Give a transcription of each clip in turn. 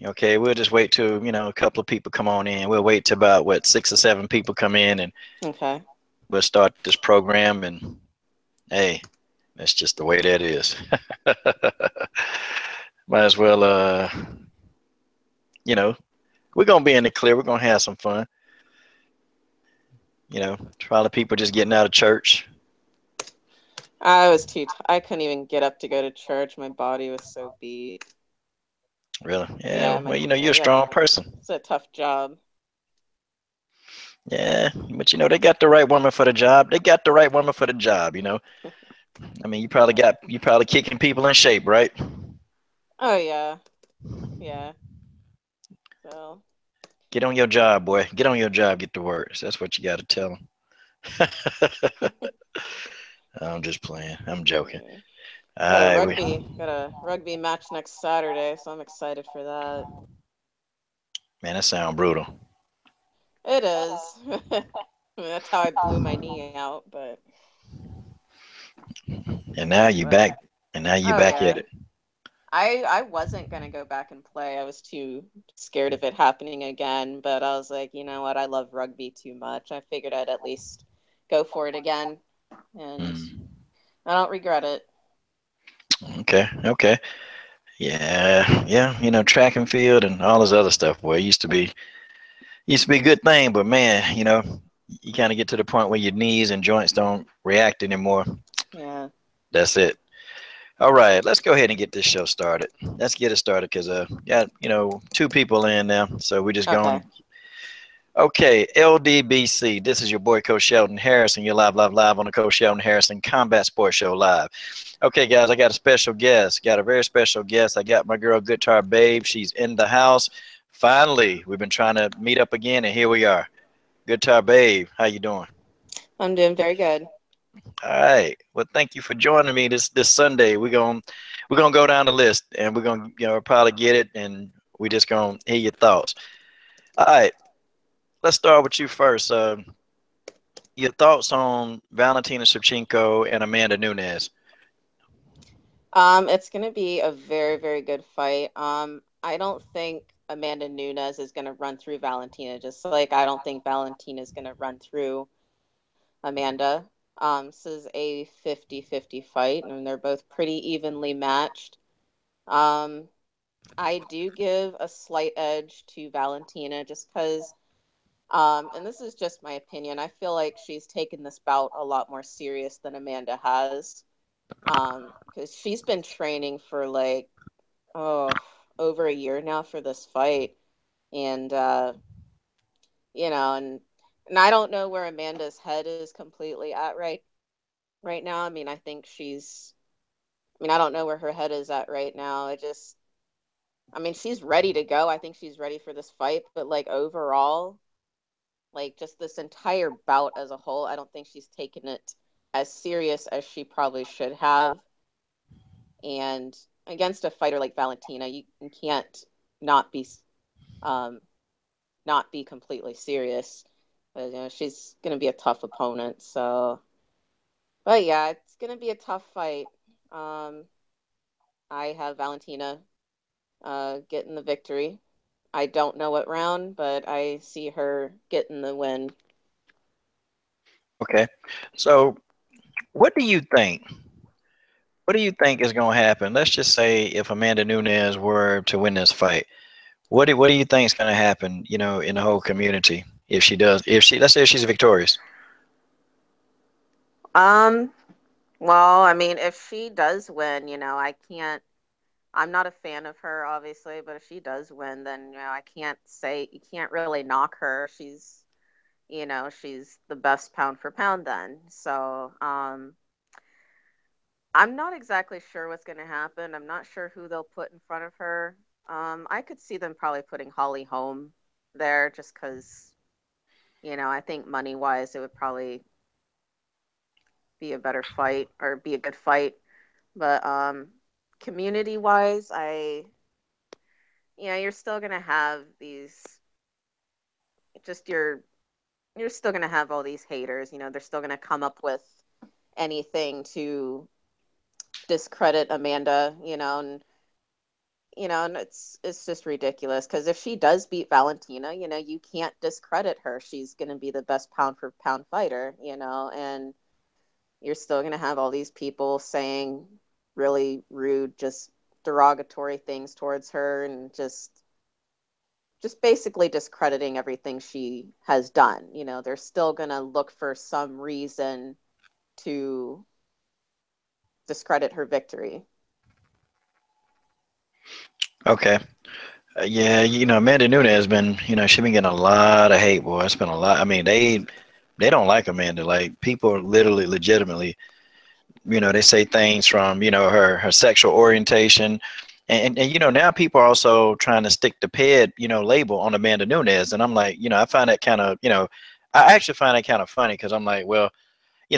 Okay, we'll just wait till, a couple of people come on in. We'll wait till about, what, 6 or 7 people come in, and Okay. we'll start this program. And hey, that's just the way that is. Might as well, we're going to be in the clear. We're going to have some fun. Probably people just getting out of church. I couldn't even get up to go to church. My body was so beat. Really? Yeah, Yeah. Well, you're a strong person. it's a tough job. Yeah, but they got the right woman for the job. They got the right woman for the job. I mean, you probably kicking people in shape, right? Oh yeah. Yeah. So Get on your job, boy. Get on your job. Get to work. So that's what you got to tell them. I'm just playing. I'm joking. yeah. All right, Got a rugby match next Saturday, so I'm excited for that. man, that sound brutal. It is. That's how I blew my knee out, but And now you but back. And now you oh back at yeah. it. I wasn't gonna go back and play. I was too scared of it happening again, but I was like, you know what? I love rugby too much. I figured I'd at least go for it again, and Mm. I don't regret it. Okay. Okay. Yeah. Yeah. Track and field and all this other stuff. Boy, it used to be a good thing, but man, you kind of get to the point where your knees and joints don't react anymore. Yeah. That's it. All right, let's go ahead and get this show started. Let's get it started because got 2 people in now, so we're just Okay. going. Okay, LDBC. This is your boy Coach Sheldon Harrison. You're live on the Coach Sheldon Harrison Combat Sports Show live. Okay, guys, I got a special guest. Got a very special guest. I got my girl Guitar Babe. She's in the house. Finally, we've been trying to meet up again, and here we are. Guitar Babe, how you doing? I'm doing very good. All right. Well, thank you for joining me this Sunday. We're gonna go down the list, and we're gonna probably get it, and we just gonna hear your thoughts. All right. Let's start with you first. Your thoughts on Valentina Shevchenko and Amanda Nunes. It's gonna be a very, very good fight. I don't think Amanda Nunes is gonna run through Valentina, just like I don't think Valentina is gonna run through Amanda. This is a 50-50 fight, and they're both pretty evenly matched. Um, I do give a slight edge to Valentina just because, and this is just my opinion, I feel like she's taken this bout a lot more serious than Amanda has. Because she's been training for like, oh, over a year now for this fight. And, and I don't know where Amanda's head is completely at right now. I mean, I don't know where her head is at right now. I mean, she's ready to go. I think she's ready for this fight, but like overall, like just this entire bout as a whole, I don't think she's taken it as serious as she probably should have. And against a fighter like Valentina, you can't not be um, not be completely serious. But, she's going to be a tough opponent. So, but yeah, it's going to be a tough fight. Um, I have Valentina getting the victory. I don't know what round, but I see her getting the win. Okay. So, what do you think? What do you think is going to happen? Let's just say if Amanda Nunes were to win this fight, what do you think is going to happen? In the whole community if she does. If she let's say if she's victorious. Um, well, I mean, if she does win, I can't. I'm not a fan of her, obviously, but if she does win, then I can't say you can't really knock her. She's the best pound for pound then. So, I'm not exactly sure what's going to happen. I'm not sure who they'll put in front of her. I could see them probably putting Holly Holm there just because, I think money wise, it would probably be a better fight or be a good fight. But community wise, you're still going to have just you're still going to have all these haters. They're still going to come up with anything to discredit Amanda, and and it's just ridiculous because if she does beat Valentina, you can't discredit her. She's going to be the best pound for pound fighter, and you're still going to have all these people saying really rude, just derogatory things towards her and just basically discrediting everything she has done. They're still going to look for some reason to discredit her victory. Okay. Yeah, Amanda Nunes has been, she's been getting a lot of hate, boy. It's been a lot. I mean, they don't like Amanda. Like people literally, legitimately, they say things from, her sexual orientation, and now people are also trying to stick the ped, label on Amanda Nunes, and I'm like, I find that kind of, I actually find that kind of funny because I'm like, well,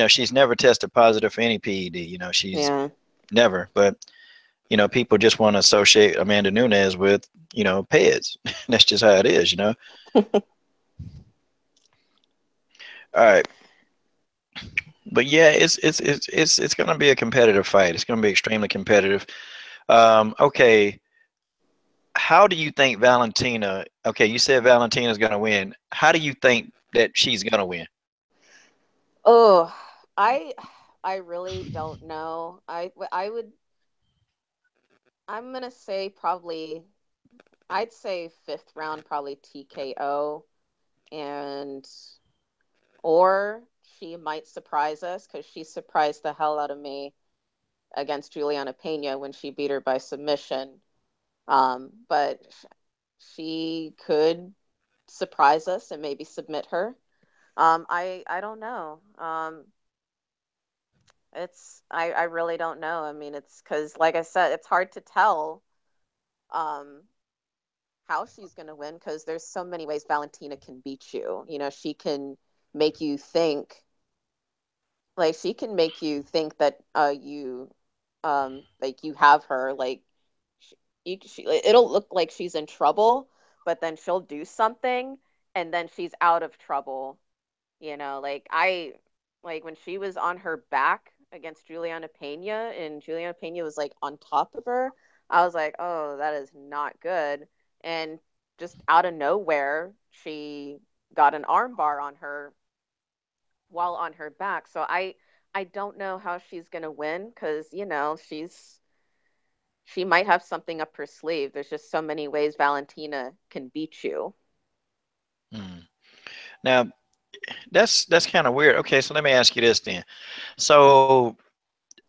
she's never tested positive for any PED. She's Yeah. never, but people just want to associate Amanda Nunes with, PEDs. That's just how it is. All right. But yeah, it's going to be a competitive fight. It's going to be extremely competitive. Okay. How do you think Valentina? Okay, you said Valentina's going to win. How do you think that she's going to win? Oh, I I really don't know. I'm gonna say probably I'd say fifth round probably TKO, and or she might surprise us because she surprised the hell out of me against Juliana Pena when she beat her by submission. But she could surprise us and maybe submit her. I don't know. I really don't know. I mean, it's because, like I said, it's hard to tell um, how she's going to win because there's so many ways Valentina can beat you. She can make you think, like, she can make you think that you, like, you have her, like, it'll look like she's in trouble, but then she'll do something and then she's out of trouble. Like when she was on her back against Juliana Pena and Juliana Pena was like on top of her, I was like, oh, that is not good. And just out of nowhere, she got an armbar on her while on her back. So I don't know how she's gonna win because she might have something up her sleeve. There's just so many ways Valentina can beat you. Hmm. Now, that's kind of weird. Okay, so let me ask you this then. So,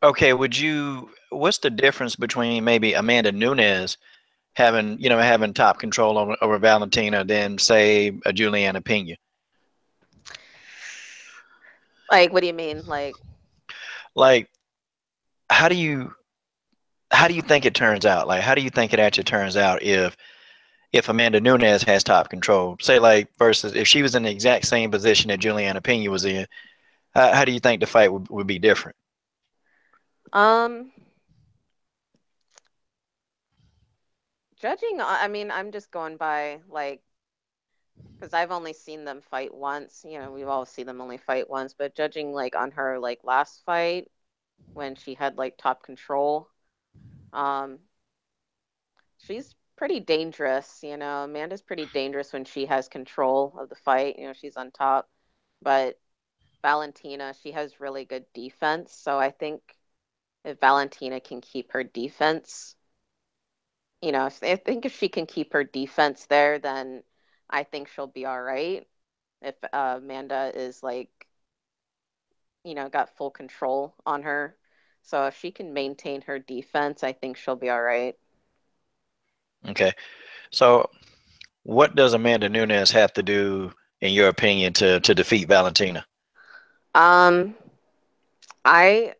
okay, what's the difference between maybe Amanda Nunes having top control over Valentina than say a Juliana Pena? Like, what do you mean? Like, Like, how do you how do you think it turns out? Like, how do you think it actually turns out if Amanda Nunes has top control? Say like versus if she was in the exact same position that Juliana Pena was in, how do you think the fight would be different? um, judging, I mean, I'm just going by like because I've only seen them fight once. We've all seen them only fight once, but judging like on her like last fight when she had like top control, um, she's pretty dangerous. Amanda's pretty dangerous when she has control of the fight. She's on top, but Valentina, she has really good defense. So I think if Valentina can keep her defense, I think if she can keep her defense there, then I think she'll be all right. If Amanda is like, got full control on her. So if she can maintain her defense, I think she'll be all right. Okay, so what does Amanda Nunes have to do, in your opinion, to defeat Valentina? Um, I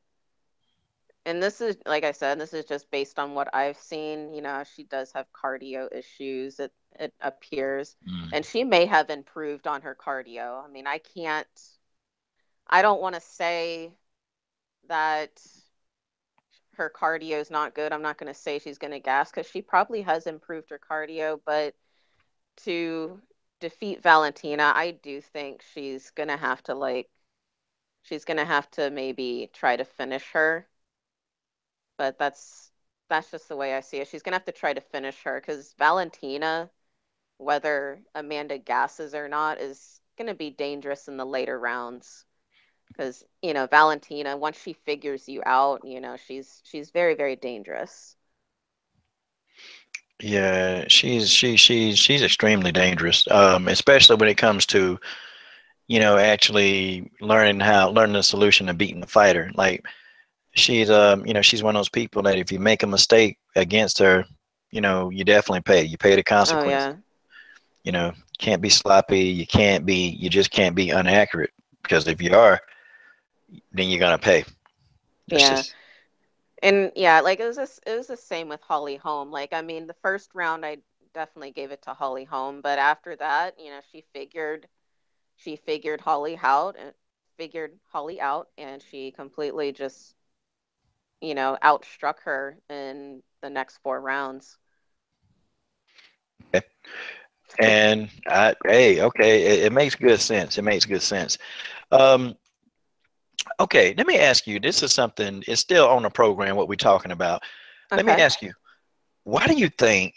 and this is like I said, this is just based on what I've seen. She does have cardio issues. It appears, Mm. and she may have improved on her cardio. I mean, I don't want to say that her cardio is not good. I'm not going to say she's going to gas because she probably has improved her cardio, but to defeat Valentina, I do think she's gonna have to maybe try to finish her. But that's just the way I see it. She's gonna have to try to finish her because Valentina, whether Amanda gasses or not, is gonna be dangerous in the later rounds. Because Valentina, once she figures you out, she's very, very dangerous. Yeah, she's extremely dangerous. Especially when it comes to, actually learning the solution and beating the fighter. Like she's one of those people that if you make a mistake against her, you definitely pay. You pay the Oh consequences. yeah, Can't be sloppy. You just can't be inaccurate because if you are, then you're gonna pay. That's yeah. just And yeah, like it was the same with Holly Holm. Like I mean, the first round I definitely gave it to Holly Holm, but after that, she figured Holly out, and she completely just outstruck her in the next 4 rounds. okay. And hey, okay, it makes good sense. It makes good sense. Um, okay, let me ask you. This is something. It's still on the program. What we're talking about. Let me Okay. ask you. Why do you think?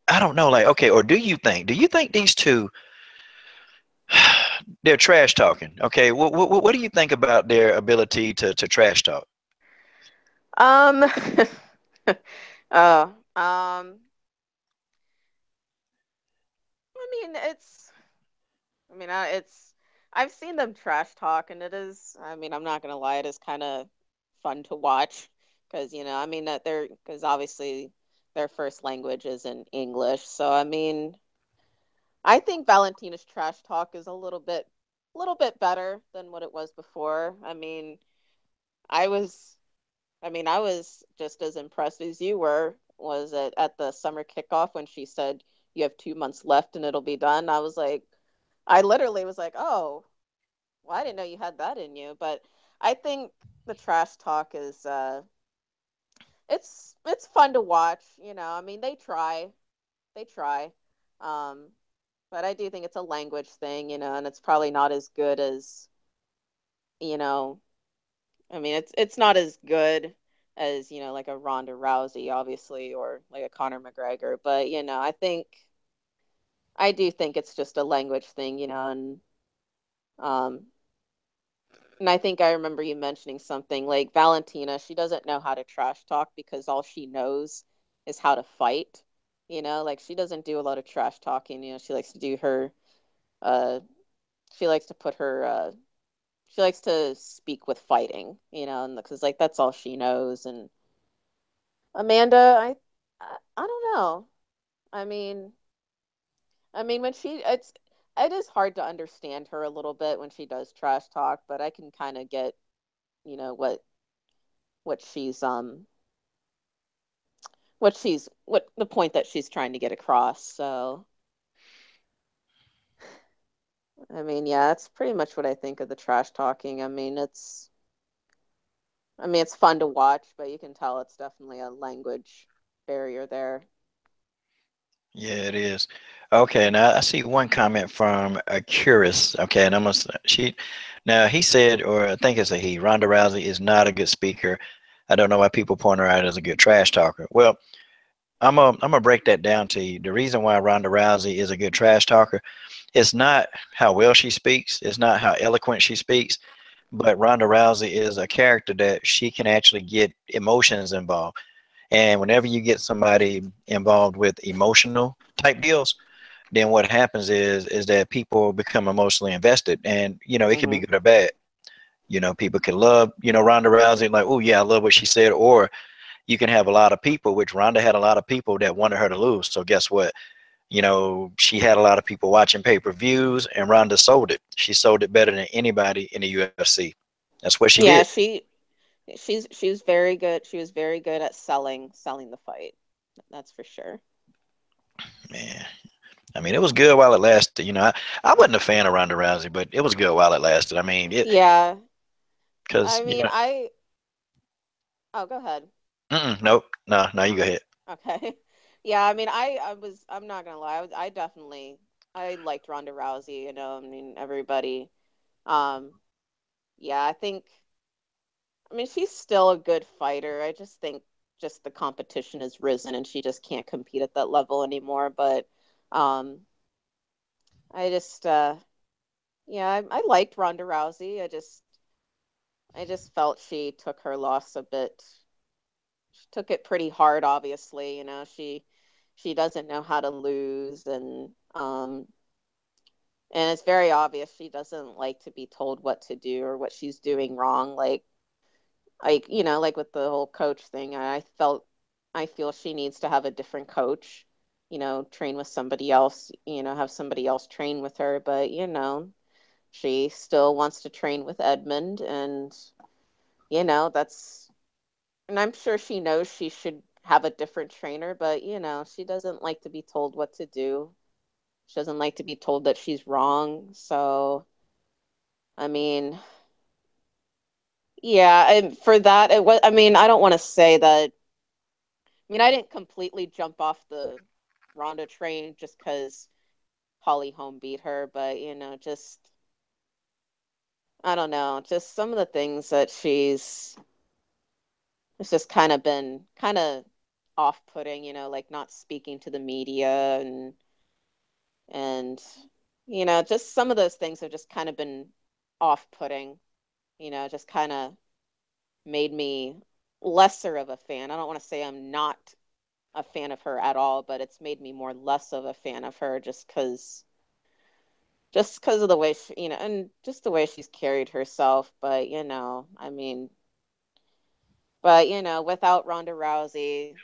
I don't know. Like, okay, or do you think? Do you think these two? They're trash talking. Okay, what do you think about their ability to trash talk? Um. oh. I mean, it's. I've seen them trash talk, and it is. I mean, I'm not gonna lie, it is kind of fun to watch because I mean that they're because obviously their first language is in English. So I mean, I think Valentina's trash talk is a little bit better than what it was before. I was, I was just as impressed as you were. Was it at the summer kickoff when she said you have 2 months left and it'll be done? I literally was like, oh, well, I didn't know you had that in you. But I think the trash talk is, it's fun to watch. I mean, they try, um, but I do think it's a language thing, and it's probably not as good as, you know, I mean, it's not as good as, like a Ronda Rousey, obviously, or like a Conor McGregor. But, I do think it's just a language thing, um, and I think I remember you mentioning something like Valentina, she doesn't know how to trash talk because all she knows is how to fight. Like she doesn't do a lot of trash talking. She likes to do uh, she likes to put she likes to speak with fighting, and because like that's all she knows. And Amanda, I don't know. I mean, when it is hard to understand her a little bit when she does trash talk, but I can kind of get, what she's what the point that she's trying to get across. So, I mean, yeah, that's pretty much what I think of the trash talking. It's fun to watch, but you can tell it's definitely a language barrier there. Yeah, it is. Okay, now I see one comment from a Curious. Okay, and now he said, or I think it's a he. Ronda Rousey is not a good speaker. I don't know why people point her out as a good trash talker. Well, I'm gonna break that down to you. The reason why Ronda Rousey is a good trash talker, it's not how well she speaks, it's not how eloquent she speaks, but Ronda Rousey is a character that she can actually get emotions involved. And whenever you get somebody involved with emotional type deals, then what happens is that people become emotionally invested, and it can be Hmm. good or bad. People can love Ronda Rousey, like, oh yeah, I love what she said, or you can have a lot of people, which Ronda had a lot of people that wanted her to lose. So guess what? She had a lot of people watching pay-per-views, and Ronda sold it. She sold it better than anybody in the UFC. That's what she Yeah, did. she was very good. She was very good at selling the fight. That's for sure. Man, I mean, it was good while it lasted. I wasn't a fan of Ronda Rousey, but it was good while it lasted. I mean, Yeah, because I mean, oh, go ahead. nope, no, no, you go ahead. Okay. Yeah, I mean, I'm not gonna lie, I definitely, I liked Ronda Rousey, I mean, everybody. Um, yeah, I mean, she's still a good fighter. I just think just the competition has risen and she just can't compete at that level anymore. But um, I just yeah, I liked Ronda Rousey. I just felt she took her loss a bit. She took it pretty hard, obviously. She doesn't know how to lose, and it's very obvious she doesn't like to be told what to do or what she's doing wrong. Like with the whole coach thing, I feel she needs to have a different coach, train with somebody else, have somebody else train with her. But, she still wants to train with Edmund, and, that's, and I'm sure she knows she should have a different trainer, but, she doesn't like to be told what to do. She doesn't like to be told that she's wrong. So, I mean, yeah, and for that, it was, I mean, I don't want to say that. I mean, I didn't completely jump off the Ronda train just because Holly Holm beat her, but just I don't know, just some of the things that it's just kind of been kind of off-putting, like not speaking to the media and just some of those things have just kind of been off-putting, just kind of made me lesser of a fan. I don't want to say I'm not a fan of her at all, but it's made me more less of a fan of her just because of the way she, and just the way she's carried herself. But I mean, but without Ronda Rousey,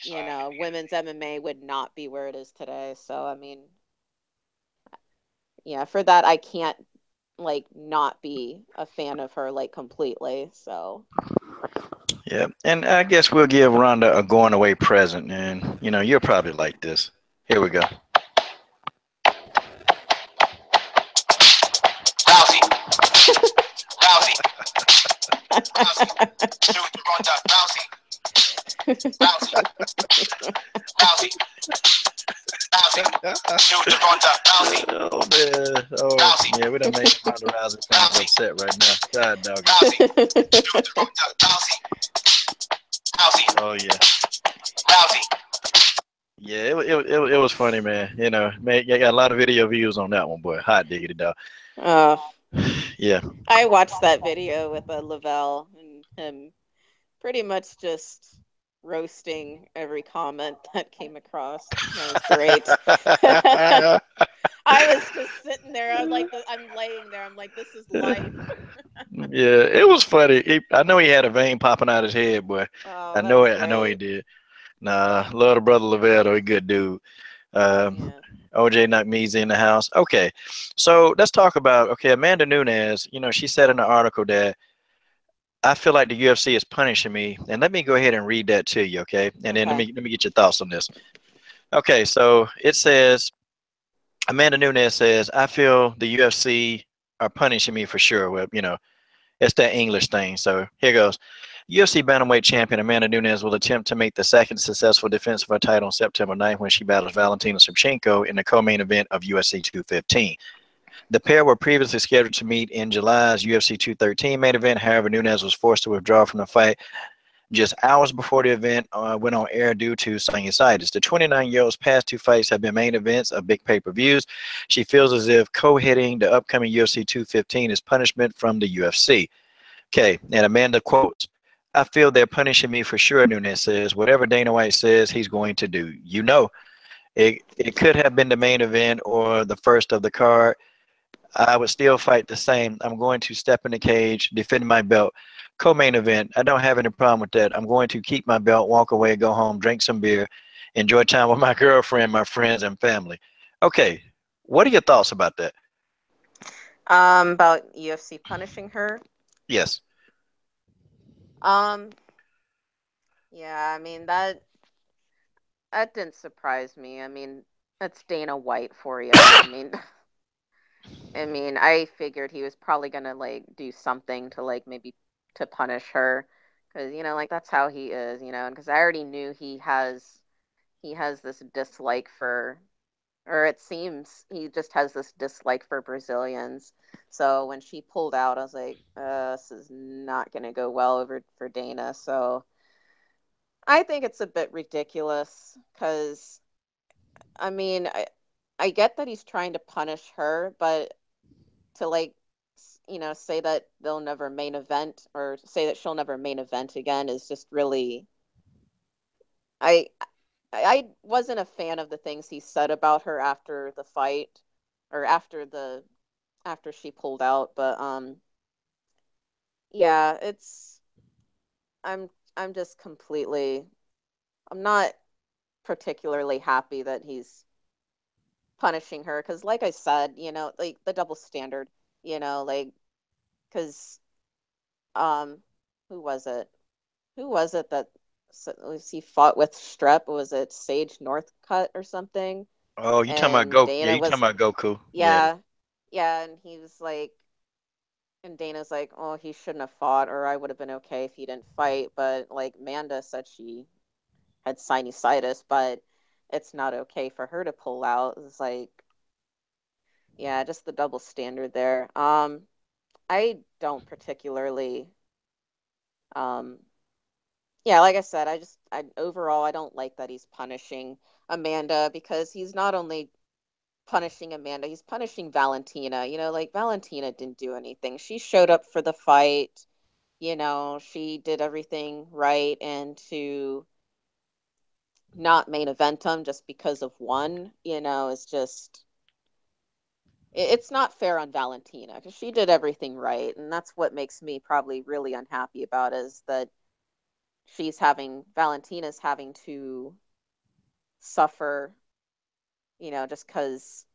women's MMA would not be where it is today. So I mean, yeah, for that I can't like not be a fan of her like completely. So Yeah, and I guess we'll give Rhonda a going away present, and you'll probably like this. Here we go. Rousey, Rousey, Rousey, Ronda, Rousey, Rousey, Rousey, Rousey, Ronda, Rousey. Oh man, oh Rousey. Yeah, we done made Ronda Rousey fans upset right now. God dog. Rousey, Ronda, Rousey, Rousey. Oh yeah, Rousey. Yeah, it was funny, man. Man, you got a lot of video views on that one, boy. Hot diggity dog. uh, Yeah. I watched that video with Lavelle and him pretty much just roasting every comment that came across. That was great. I was just sitting there. I'm laying there. I'm like, this is life. Yeah, it was funny. I know he had a vein popping out his head, boy. Oh, I that know was it. I know he great. did. Nah, love the brother Lavelle, though. He good dude. Yeah. OJ Nakmee's in the house. Okay, so let's talk about Amanda Nunes. She said in the article that I feel like the UFC is punishing me, and let me go ahead and read that to you, okay? And then let Okay. me let me get your thoughts on this. Okay, so it says Amanda Nunes says I feel the UFC are punishing me for sure. Well, it's that English thing. So here goes. UFC Bantamweight champion Amanda Nunes will attempt to make the second successful defense of her title on September 9th when she battles Valentina Shevchenko in the co-main event of UFC 215. The pair were previously scheduled to meet in July's UFC 213 main event. However, Nunes was forced to withdraw from the fight just hours before the event went on air due to sinusitis. The 29-year-old's past two fights have been main events of big pay-per-views. She feels as if co-hitting the upcoming UFC 215 is punishment from the UFC. Okay, and Amanda quotes, I feel they're punishing me for sure, Nunes says. Whatever Dana White says, he's going to do. It could have been the main event or the first of the card. I would still fight the same. I'm going to step in the cage, defend my belt. Co-main event, I don't have any problem with that. I'm going to keep my belt, walk away, go home, drink some beer, enjoy time with my girlfriend, my friends, and family. Okay, what are your thoughts about that? About UFC punishing her. Yes. Um, yeah, I mean that didn't surprise me. I mean, that's Dana White for you. I mean, I figured he was probably gonna like do something to like maybe to punish her, because like that's how he is, and because I already knew he has this dislike for, or it seems he just has this dislike for Brazilians. So when she pulled out, I was like, this is not gonna go well over for Dana. So I think it's a bit ridiculous because I mean, I get that he's trying to punish her, but to like, say that they'll never main event or say that she'll never main event again is just really. I I wasn't a fan of the things he said about her after the fight or after she pulled out, but yeah, I'm I'm just completely I'm not particularly happy that he's punishing her because like I said, like the double standard, like because um who was it? Who was it that was he fought with Strep? Was it Sage Northcutt or something? Oh, you talking about And Goku? Yeah, Dana you talking was about Goku? Yeah. yeah, yeah, and he was like and Dana's like, oh, he shouldn't have fought, or I would have been okay if he didn't fight. But like Manda said she had sinusitis, but it's not okay for her to pull out. It's like, yeah, just the double standard there. I don't particularly, um, yeah, like I said, I overall, I don't like that he's punishing Amanda because he's not only punishing Amanda, he's punishing Valentina. Like Valentina didn't do anything. She showed up for the fight. She did everything right and to not main event him just because of one, is just it's not fair on Valentina because she did everything right, and that's what makes me probably really unhappy about is that Valentina's having to suffer, just because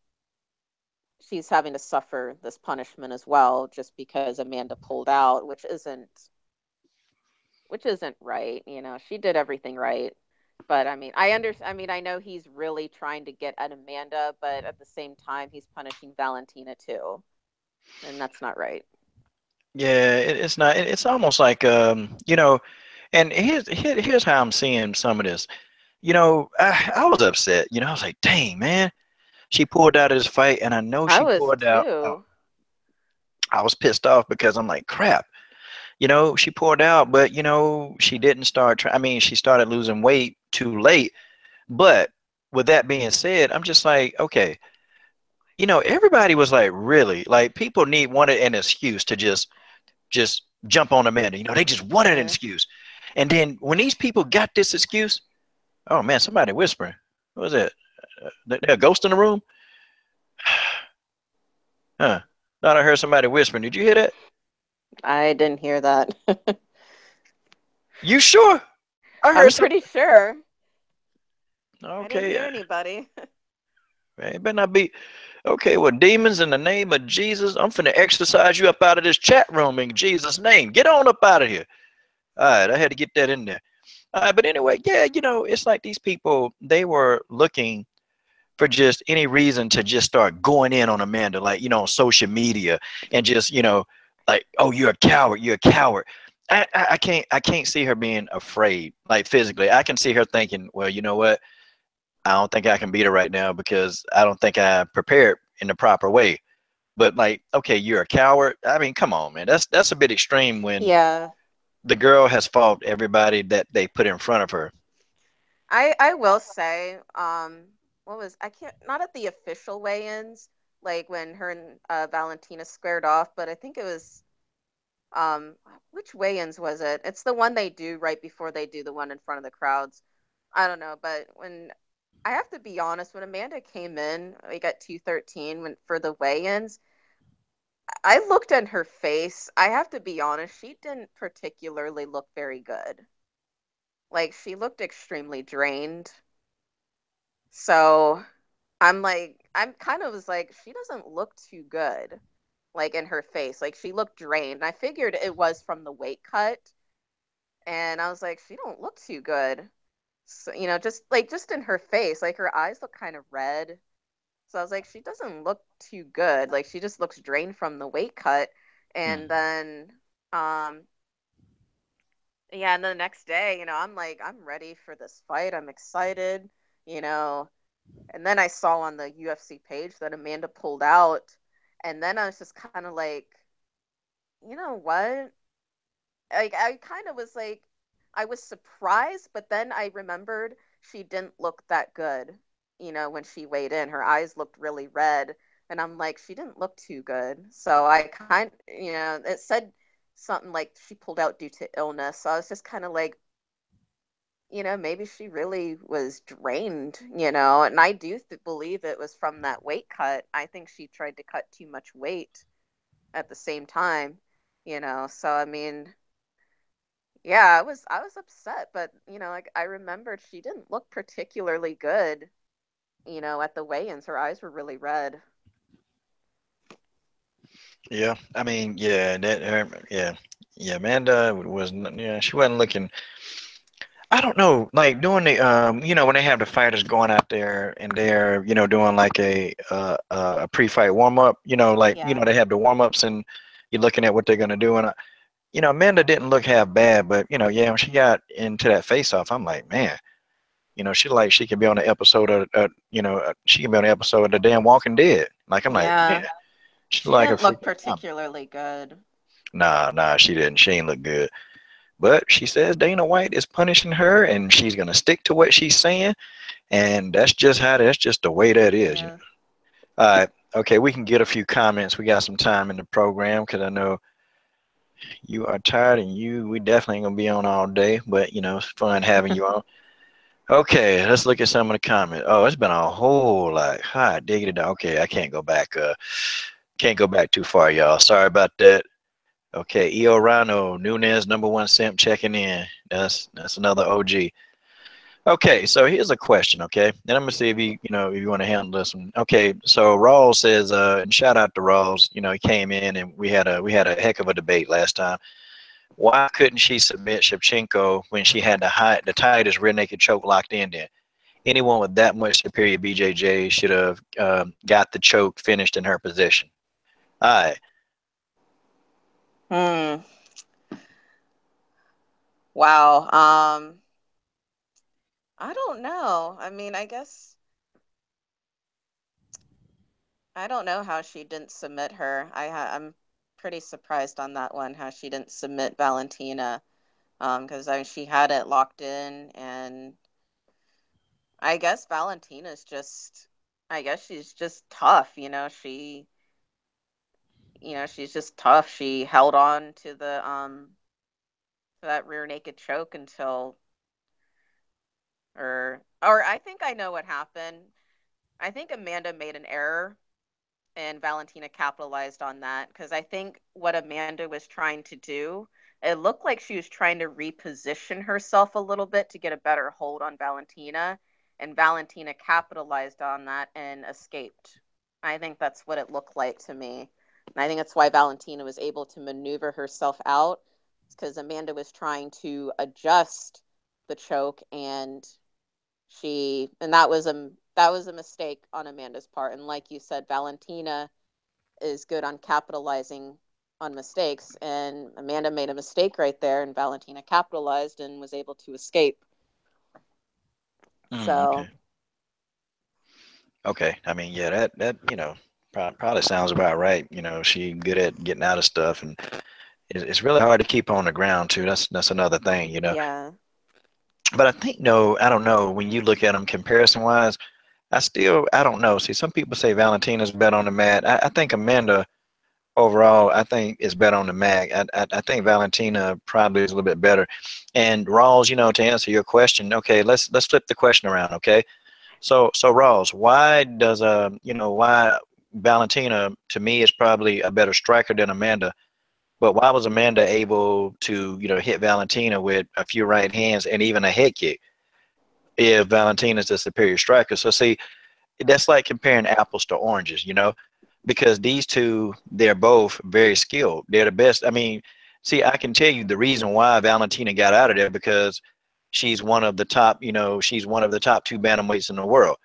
she's having to suffer this punishment as well, just because Amanda pulled out, which isn't right. She did everything right. But I mean, I know he's really trying to get at Amanda, but at the same time, he's punishing Valentina too, and that's not right. Yeah, it's not. It's almost like and here's how I'm seeing some of this. I was upset. I was like, dang man, she pulled out of this fight, and I know I she was pulled out. too. I was pissed off because I'm like, crap. She pulled out, but she didn't start. I mean, she started losing weight too late. But with that being said, I'm just like, okay, everybody was like, really, like people wanted an excuse to just jump on Amanda. They just wanted an Yeah. excuse. And then when these people got this excuse, oh man, somebody whispering. What was that? There a ghost in the room? Huh. Thought I heard somebody whispering. Did you hear that? I didn't hear that. You sure? I heard I'm some. pretty sure. I didn't Okay. hear anybody. It better not be. Okay, well, demons, in the name of Jesus, I'm finna exorcise you up out of this chat room in Jesus' name. Get on up out of here. All right, I had to get that in there. But anyway, yeah, it's like these people, they were looking for just any reason to just start going in on Amanda, like, on social media and just, like, oh, you're a coward, you're a coward. I can't see her being afraid, like physically. I can see her thinking, well, you know what? I don't think I can beat her right now because I don't think I prepared in the proper way. But like, okay, you're a coward. I mean, come on, man. That's a bit extreme when Yeah. the girl has fought everybody that they put in front of her. I will say, what was I can't not at the official weigh-ins, like when her and Valentina squared off, but I think it was um which weigh-ins was it? It's the one they do right before they do the one in front of the crowds. I don't know, but when I have to be honest, when Amanda came in, like at 213 when for the weigh-ins, I looked at her face. I have to be honest, she didn't particularly look very good. Like she looked extremely drained. So I'm kind of was like, she doesn't look too good, like in her face. Like she looked drained. And I figured it was from the weight cut. And I was like, she don't look too good. So, just in her face, like her eyes look kind of red. So I was like, she doesn't look too good. Like she just looks drained from the weight cut. And Hmm. then, um, yeah, and the next day, I'm like, I'm ready for this fight. I'm excited, you know. And then I saw on the UFC page that Amanda pulled out. And then I was just kind of like, you know what? Like, I kind of was like, I was surprised, but then I remembered she didn't look that good, when she weighed in. Her eyes looked really red, and I'm like, she didn't look too good. So I it said something like she pulled out due to illness. So I was just kind of like, maybe she really was drained, and I do believe it was from that weight cut. I think she tried to cut too much weight at the same time, so I mean, yeah, I was upset, but like I remembered she didn't look particularly good, at the weigh-ins. Her eyes were really red. Yeah, I mean, yeah, yeah. Amanda yeah, she wasn't looking. I don't know, like doing the when they have the fighters going out there and they're doing like a pre-fight warm up, like Yeah. they have the warm ups and you're looking at what they're gonna do, and Amanda didn't look half bad, but yeah, when she got into that face off, I'm like, man, she could be on the episode of she can be on the episode of the damn Walking Dead. Like I'm like, man, Yeah. she's She like a didn't look freaking zombie. particularly good. Nah, she didn't. She ain't look good. But she says Dana White is punishing her, and she's gonna stick to what she's saying, and that's just the way that is. Yeah. All right, okay, we can get a few comments. We got some time in the program because I know you are tired, and we definitely ain't gonna be on all day, but it's fun having you on. Okay, let's look at some of the comments. Oh, it's been a whole lot. Hot diggity dog. Okay, I can't go back. Can't go back too far, y'all. Sorry about that. Okay, EO Rhino, Nunes, #1 simp checking in. That's another OG. Okay, so here's a question, okay? And I'm gonna see if if you want to handle this one. Okay, so Rawls says, and shout out to Rawls, he came in and we had a heck of a debate last time. Why couldn't she submit Shevchenko when she had the tightest rear naked choke locked in there? Anyone with that much superior BJJ should have got the choke finished in her possession. All right. Hmm. Wow. I don't know. I mean, I don't know how she didn't submit her. I'm pretty surprised on that one, how she didn't submit Valentina. Because I mean, she had it locked in, and I guess Valentina's just, I guess she's just tough. She's just tough. She held on to the to that rear naked choke until, or I think I know what happened. I think Amanda made an error and Valentina capitalized on that, because I think what Amanda was trying to do, it looked like she was trying to reposition herself a little bit to get a better hold on Valentina, and Valentina capitalized on that and escaped. I think that's what it looked like to me. And I think that's why Valentina was able to maneuver herself out, because Amanda was trying to adjust the choke, and that was a mistake on Amanda's part. And like you said, Valentina is good on capitalizing on mistakes, and Amanda made a mistake right there, and Valentina capitalized and was able to escape. So Okay. Okay. I mean, yeah, that probably sounds about right. She good at getting out of stuff, and it's really hard to keep on the ground too. That's another thing. yeah. But I think no, I don't know. When you look at them comparison wise, I don't know. See, some people say Valentina's better on the mat. I think Amanda overall, I think is better on the mat. I think Valentina probably is a little bit better. And Rawls, to answer your question, okay, let's flip the question around, okay? So Rawls, why Valentina to me is probably a better striker than Amanda, but why was Amanda able to hit Valentina with a few right hands and even a head kick if Valentina's the superior striker? So see, that's like comparing apples to oranges, because these two, they're both very skilled. They're the best. I mean, see, I can tell you the reason why Valentina got out of there, because she's one of the top two bantamweights in the world.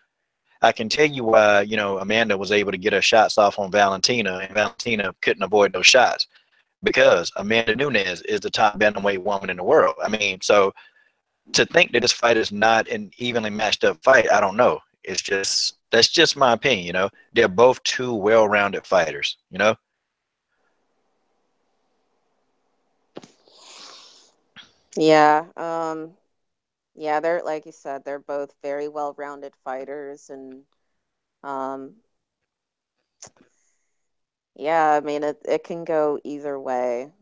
I can tell you why, Amanda was able to get her shots off on Valentina, and Valentina couldn't avoid those shots, because Amanda Nunes is the top bantamweight woman in the world. I mean, so to think that this fight is not an evenly matched up fight, I don't know. That's just my opinion. They're both two well-rounded fighters. Yeah. Yeah, they're like you said, they're both very well-rounded fighters and um yeah, I mean it can go either way.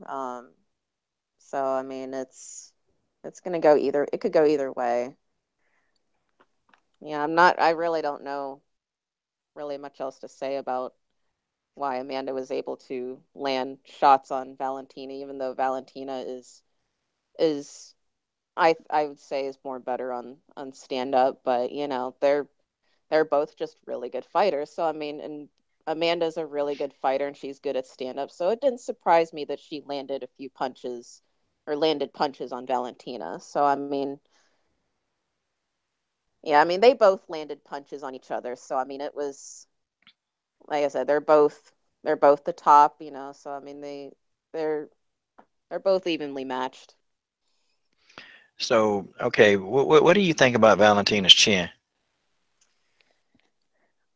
So I mean it's gonna go either it could go either way. Yeah, I really don't know really much else to say about why Amanda was able to land shots on Valentina, even though Valentina is I would say is more better on stand up, but you know, they're both just really good fighters. So I mean, and Amanda's a really good fighter and she's good at stand up. So it didn't surprise me that she landed a few punches or landed punches on Valentina. So I mean, yeah, I mean they both landed punches on each other. So I mean it was like I said, they're both the top, you know. So I mean they're they're both evenly matched. So, okay, what do you think about Valentina's chin?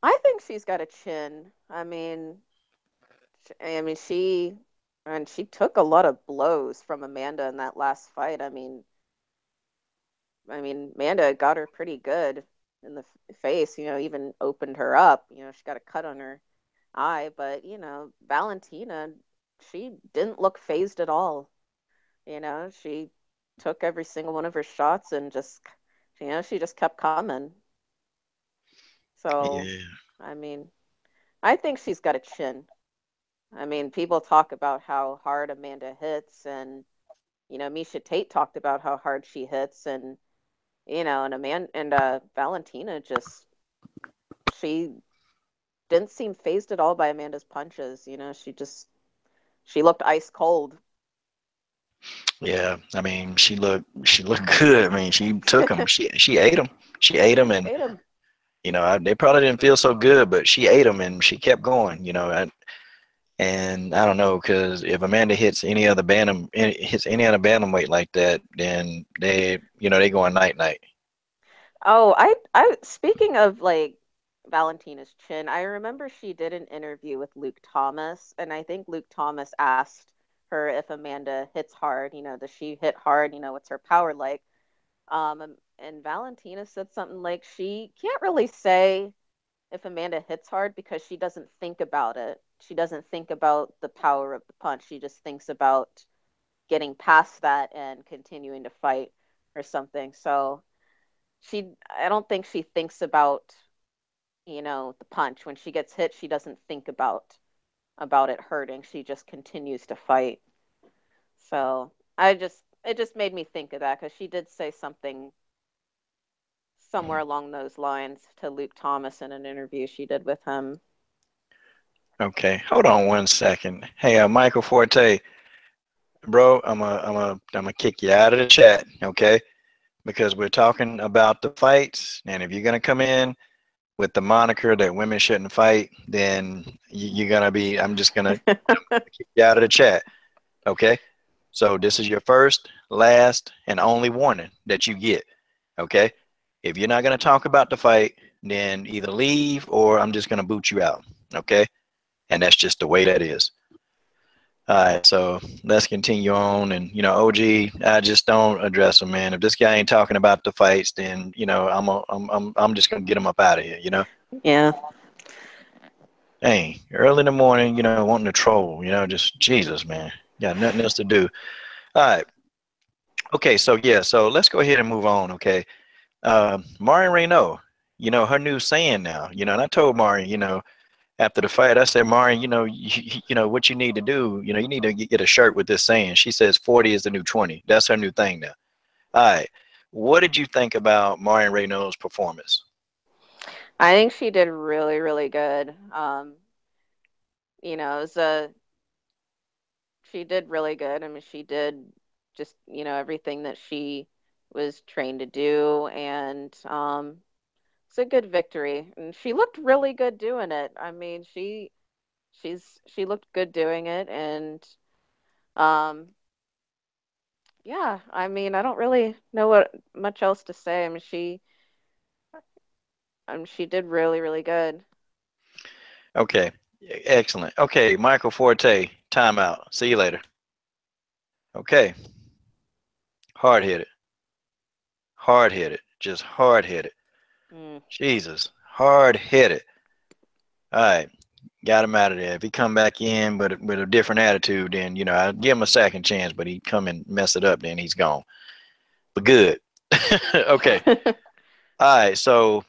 I think she's got a chin. I mean she took a lot of blows from Amanda in that last fight. I mean Amanda got her pretty good in the face, you know, even opened her up. You know, she got a cut on her eye, but you know, Valentina, she didn't look phased at all. You know, she took every single one of her shots and just, you know, she just kept coming. So, Yeah, I mean, I think she's got a chin. I mean, people talk about how hard Amanda hits, and you know, Misha Tate talked about how hard she hits, and you know, and Amanda and Valentina just she didn't seem phased at all by Amanda's punches. You know, she looked ice cold. yeah. I mean, she looked good. I mean, she took them. She ate them. She ate Yeah, them, she and ate him. they probably didn't feel so good, but she ate them and she kept going. And I don't know, because if Amanda hits any other bantamweight like that, then they going night night. Oh, I speaking of like Valentina's chin, I remember she did an interview with Luke Thomas, and I think Luke Thomas asked her if Amanda hits hard, you know, does she hit hard, you know, what's her power like? And Valentina said something like she can't really say if Amanda hits hard because she doesn't think about it. She doesn't think about the power of the punch. She just thinks about getting past that and continuing to fight or something. So I don't think she thinks about, you know, the punch. When she gets hit, she doesn't think about it hurting. She just continues to fight. So it just made me think of that because she did say something somewhere along those lines to Luke Thomas in an interview she did with him. Okay, hold on 1 second. Hey, Michael Forte, bro, I'm gonna kick you out of the chat, okay? Because we're talking about the fights, and if you're gonna come in with the moniker that women shouldn't fight, then you're gonna be. I'm just gonna kick you out of the chat, okay? So this is your first, last, and only warning that you get, okay? If you're not gonna talk about the fight, then either leave or I'm just gonna boot you out, okay? And that's just the way that is. All right, so let's continue on. And OG, I just don't address him, man. If this guy ain't talking about the fights, then I'm just gonna get him up out of here. Yeah. Hey, early in the morning, wanting to troll, just Jesus, man. Got nothing else to do. All right, okay, so yeah, so let's go ahead and move on. Okay, Marion Reneau, her new saying now, and I told Marion, after the fight, I said, Marion, what you need to do, you need to get a shirt with this saying. She says 40 is the new 20. That's her new thing now. All right. What did you think about Marion Reneau's performance? I think she did really, really good. You know, she did really good. I mean, she did just, you know, everything that she was trained to do, and it's a good victory. And she looked really good doing it. I mean, she looked good doing it, and um, yeah. I mean, I don't really know what much else to say. I mean, she did really, really good. Okay. Excellent. Okay, Michael Forte, timeout. See you later. Okay. Hard headed. Hard headed. Just hard headed. Mm. Jesus. Hard headed. All right. Got him out of there. If he come back in with a different attitude, then I give him a second chance. But he come and mess it up, then he's gone. But good. Okay. All right. So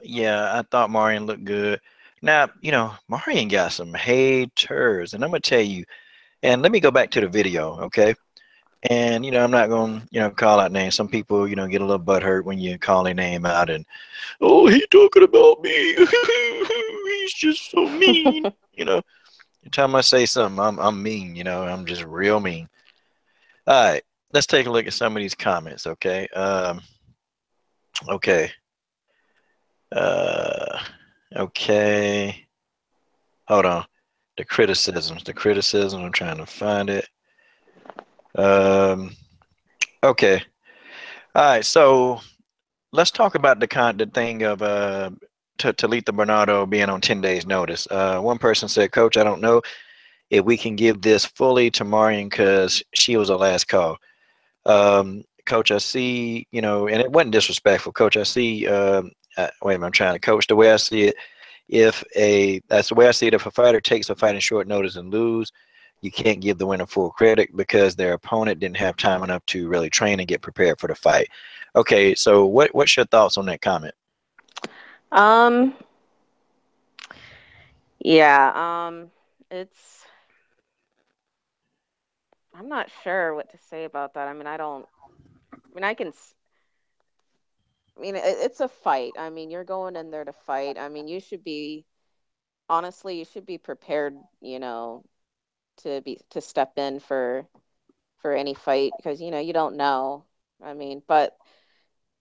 yeah, I thought Marion looked good. Now Marion got some haters, and I'm gonna tell you. And let me go back to the video, okay? And I'm not gonna call out names. Some people get a little butthurt when you call their name out, and oh, he talking about me. He's just so mean. Every time I say something, I'm mean. I'm just real mean. All right, let's take a look at some of these comments. Okay. Okay. Uh, okay. Hold on. The criticisms. The criticism. I'm trying to find it. Um. Okay. All right. So let's talk about the thing of Talitha Bernardo being on 10 days notice. One person said, Coach, I don't know if we can give this fully to Marion because she was a last call. Coach, I see, and it wasn't disrespectful. Coach, I see, wait a minute, I'm trying to coach the way I see it. That's the way I see it. If a fighter takes a fight in short notice and lose, you can't give the winner full credit because their opponent didn't have time enough to really train and get prepared for the fight. Okay, so what's your thoughts on that comment? Um, yeah, it's, I'm not sure what to say about that. I mean, I mean, I mean, it's a fight. I mean, you're going in there to fight. I mean, honestly, you should be prepared, to step in for any fight because, you don't know. I mean, but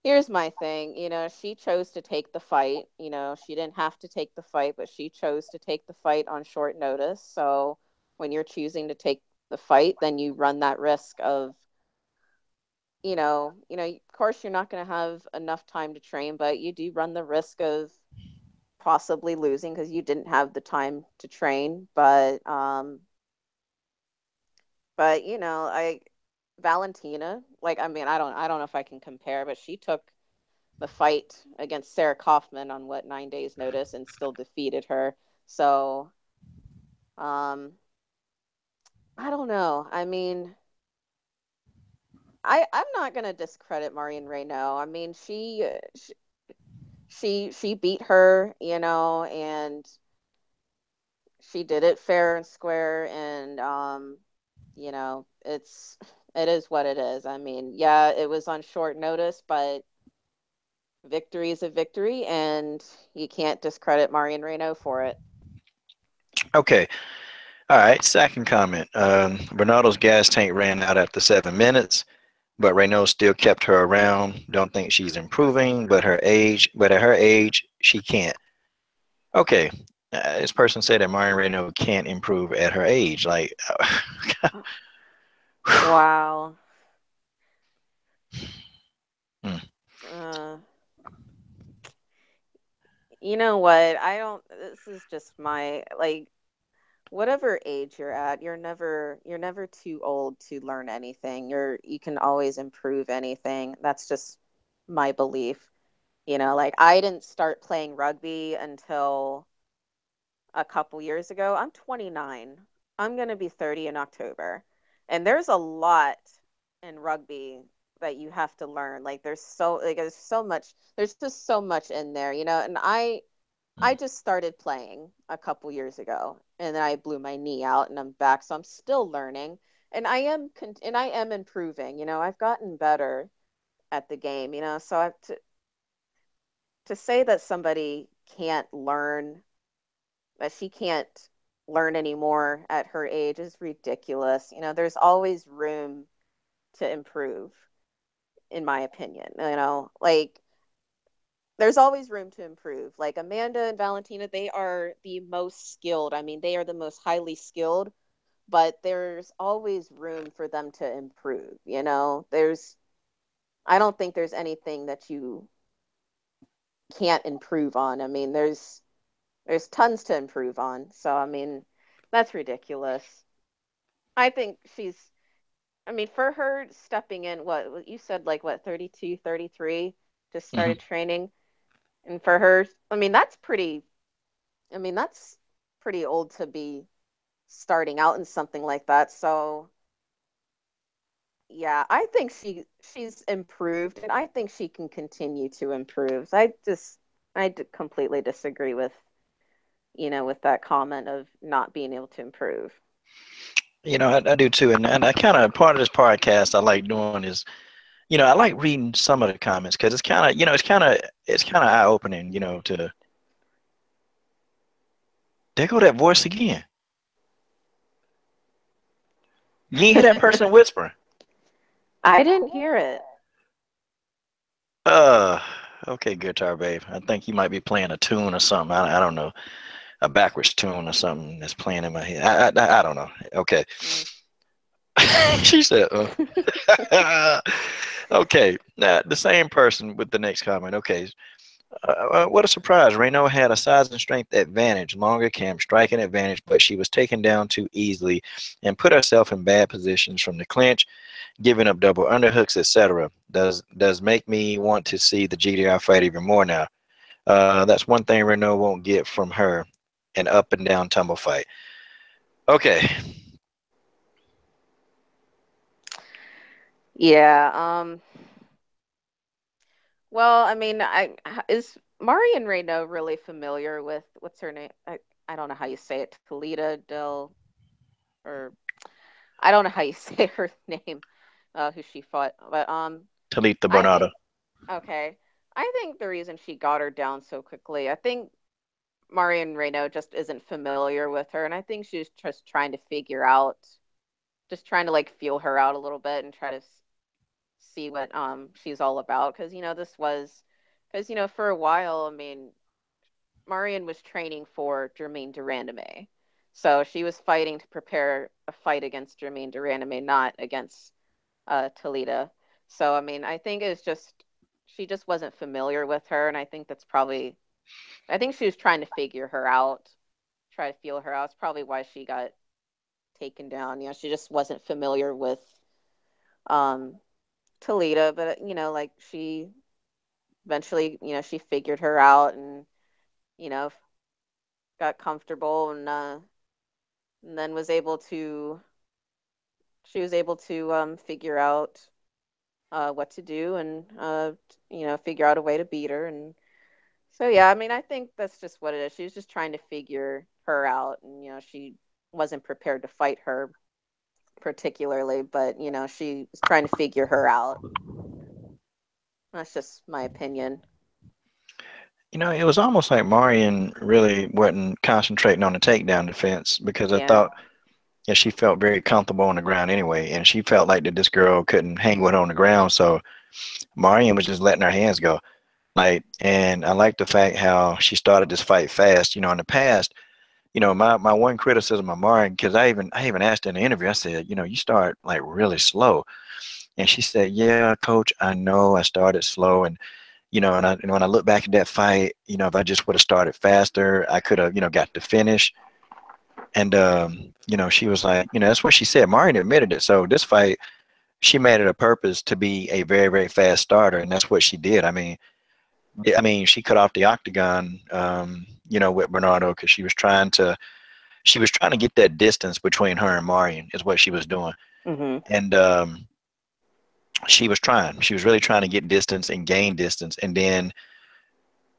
here's my thing, she chose to take the fight. She didn't have to take the fight, but she chose to take the fight on short notice. So when you're choosing to take the fight, then you run that risk of, of course you're not going to have enough time to train, but you do run the risk of possibly losing because you didn't have the time to train. But I Valentina, like, I mean, I don't know if I can compare, but she took the fight against Sarah Kaufman on 9 days notice and still defeated her. So, um, I don't know. I mean, I'm not gonna discredit Marion Reneau. I mean, she beat her, and she did it fair and square, and it is what it is. I mean, yeah, it was on short notice, but victory is a victory, and you can't discredit Marion Reneau for it. Okay. All right. Second comment. Bernardo's gas tank ran out after 7 minutes, but Renault still kept her around. Don't think she's improving, but at her age, she can't. Okay. This person said that Marion Renault can't improve at her age. Like, Wow. hmm. Uh, you know what? I don't, this is just my, like, whatever age you're at, you're never too old to learn anything. You can always improve anything. That's just my belief. Like, I didn't start playing rugby until a couple years ago. I'm 29. I'm going to be 30 in October. And there's a lot in rugby that you have to learn. Like, there's just so much in there, and I just started playing a couple years ago, and then I blew my knee out and I'm back, so I'm still learning, and I am improving. I've gotten better at the game, so to say that somebody can't learn, that she can't learn anymore at her age is ridiculous. There's always room to improve, in my opinion. Like, there's always room to improve. Like, Amanda and Valentina, they are the most skilled. I mean, they are the most highly skilled, but there's always room for them to improve. I don't think there's anything that you can't improve on. I mean, there's tons to improve on. So, I mean, that's ridiculous. I think I mean, for her stepping in, what you said, like what, 32, 33, just Hmm. started training. And for her, I mean, that's pretty, I mean, that's pretty old to be starting out in something like that. So, yeah, I think she's improved and I think she can continue to improve. Completely disagree with, with that comment of not being able to improve. I do too, and I kind of part of this podcast I like doing is, I like reading some of the comments because it's kind of, it's kind of eye opening, to there go that voice again. You ain't hear that person whispering. I didn't hear it. Uh, okay, guitar babe. I think you might be playing a tune or something. I don't know, a backwards tune or something that's playing in my head. I don't know. Okay. Mm. She said, okay, the same person with the next comment. Okay, what a surprise. Reneau had a size and strength advantage, longer camp, striking advantage, but she was taken down too easily and put herself in bad positions from the clinch, giving up double underhooks, etc. Does make me want to see the GDR fight even more now. That's one thing Reneau won't get from her, an up and down tumble fight. Okay. Yeah, well, I mean, is Marion Reneau really familiar with what's her name? I don't know how you say it. Talita del, or I don't know how you say her name, who she fought. But Talita I Bernardo. think okay. I think the reason she got her down so quickly, I think Marion Reneau just isn't familiar with her, and I think she's just trying to figure out, just trying to like feel her out a little bit and try to see what she's all about. Because because for a while, I mean, Marion was training for Germaine de Randamie. So she was fighting to prepare a fight against Germaine de Randamie, not against Talita. So I mean, I think it's just she just wasn't familiar with her, and I think that's probably, I think she was trying to figure her out, try to feel her out. It's probably why she got taken down. She just wasn't familiar with um Talita, but like she eventually, she figured her out and you know got comfortable and then she was able to figure out what to do and figure out a way to beat her. And so yeah, I mean, I think that's just what it is. She was just trying to figure her out, and she wasn't prepared to fight her particularly, but she was trying to figure her out. That's just my opinion. It was almost like Marion really wasn't concentrating on the takedown defense because I Yeah. thought, yeah, she felt very comfortable on the ground anyway, and she felt like that this girl couldn't hang with her on the ground, so Marion was just letting her hands go. Like, and I like the fact how she started this fight fast. In the past, my one criticism of Marion, because I even asked her in the interview, I said, you start like really slow, and she said, yeah, coach, I know I started slow, and when I look back at that fight, if I just would have started faster, I could have, got the finish. And she was like, that's what she said. Marion admitted it. So this fight, she made it a purpose to be a very, very fast starter, and that's what she did. I mean, she cut off the octagon, with Bernardo because she was trying to get that distance between her and Marion is what she was doing, Hmm. and she was really trying to get distance and gain distance, and then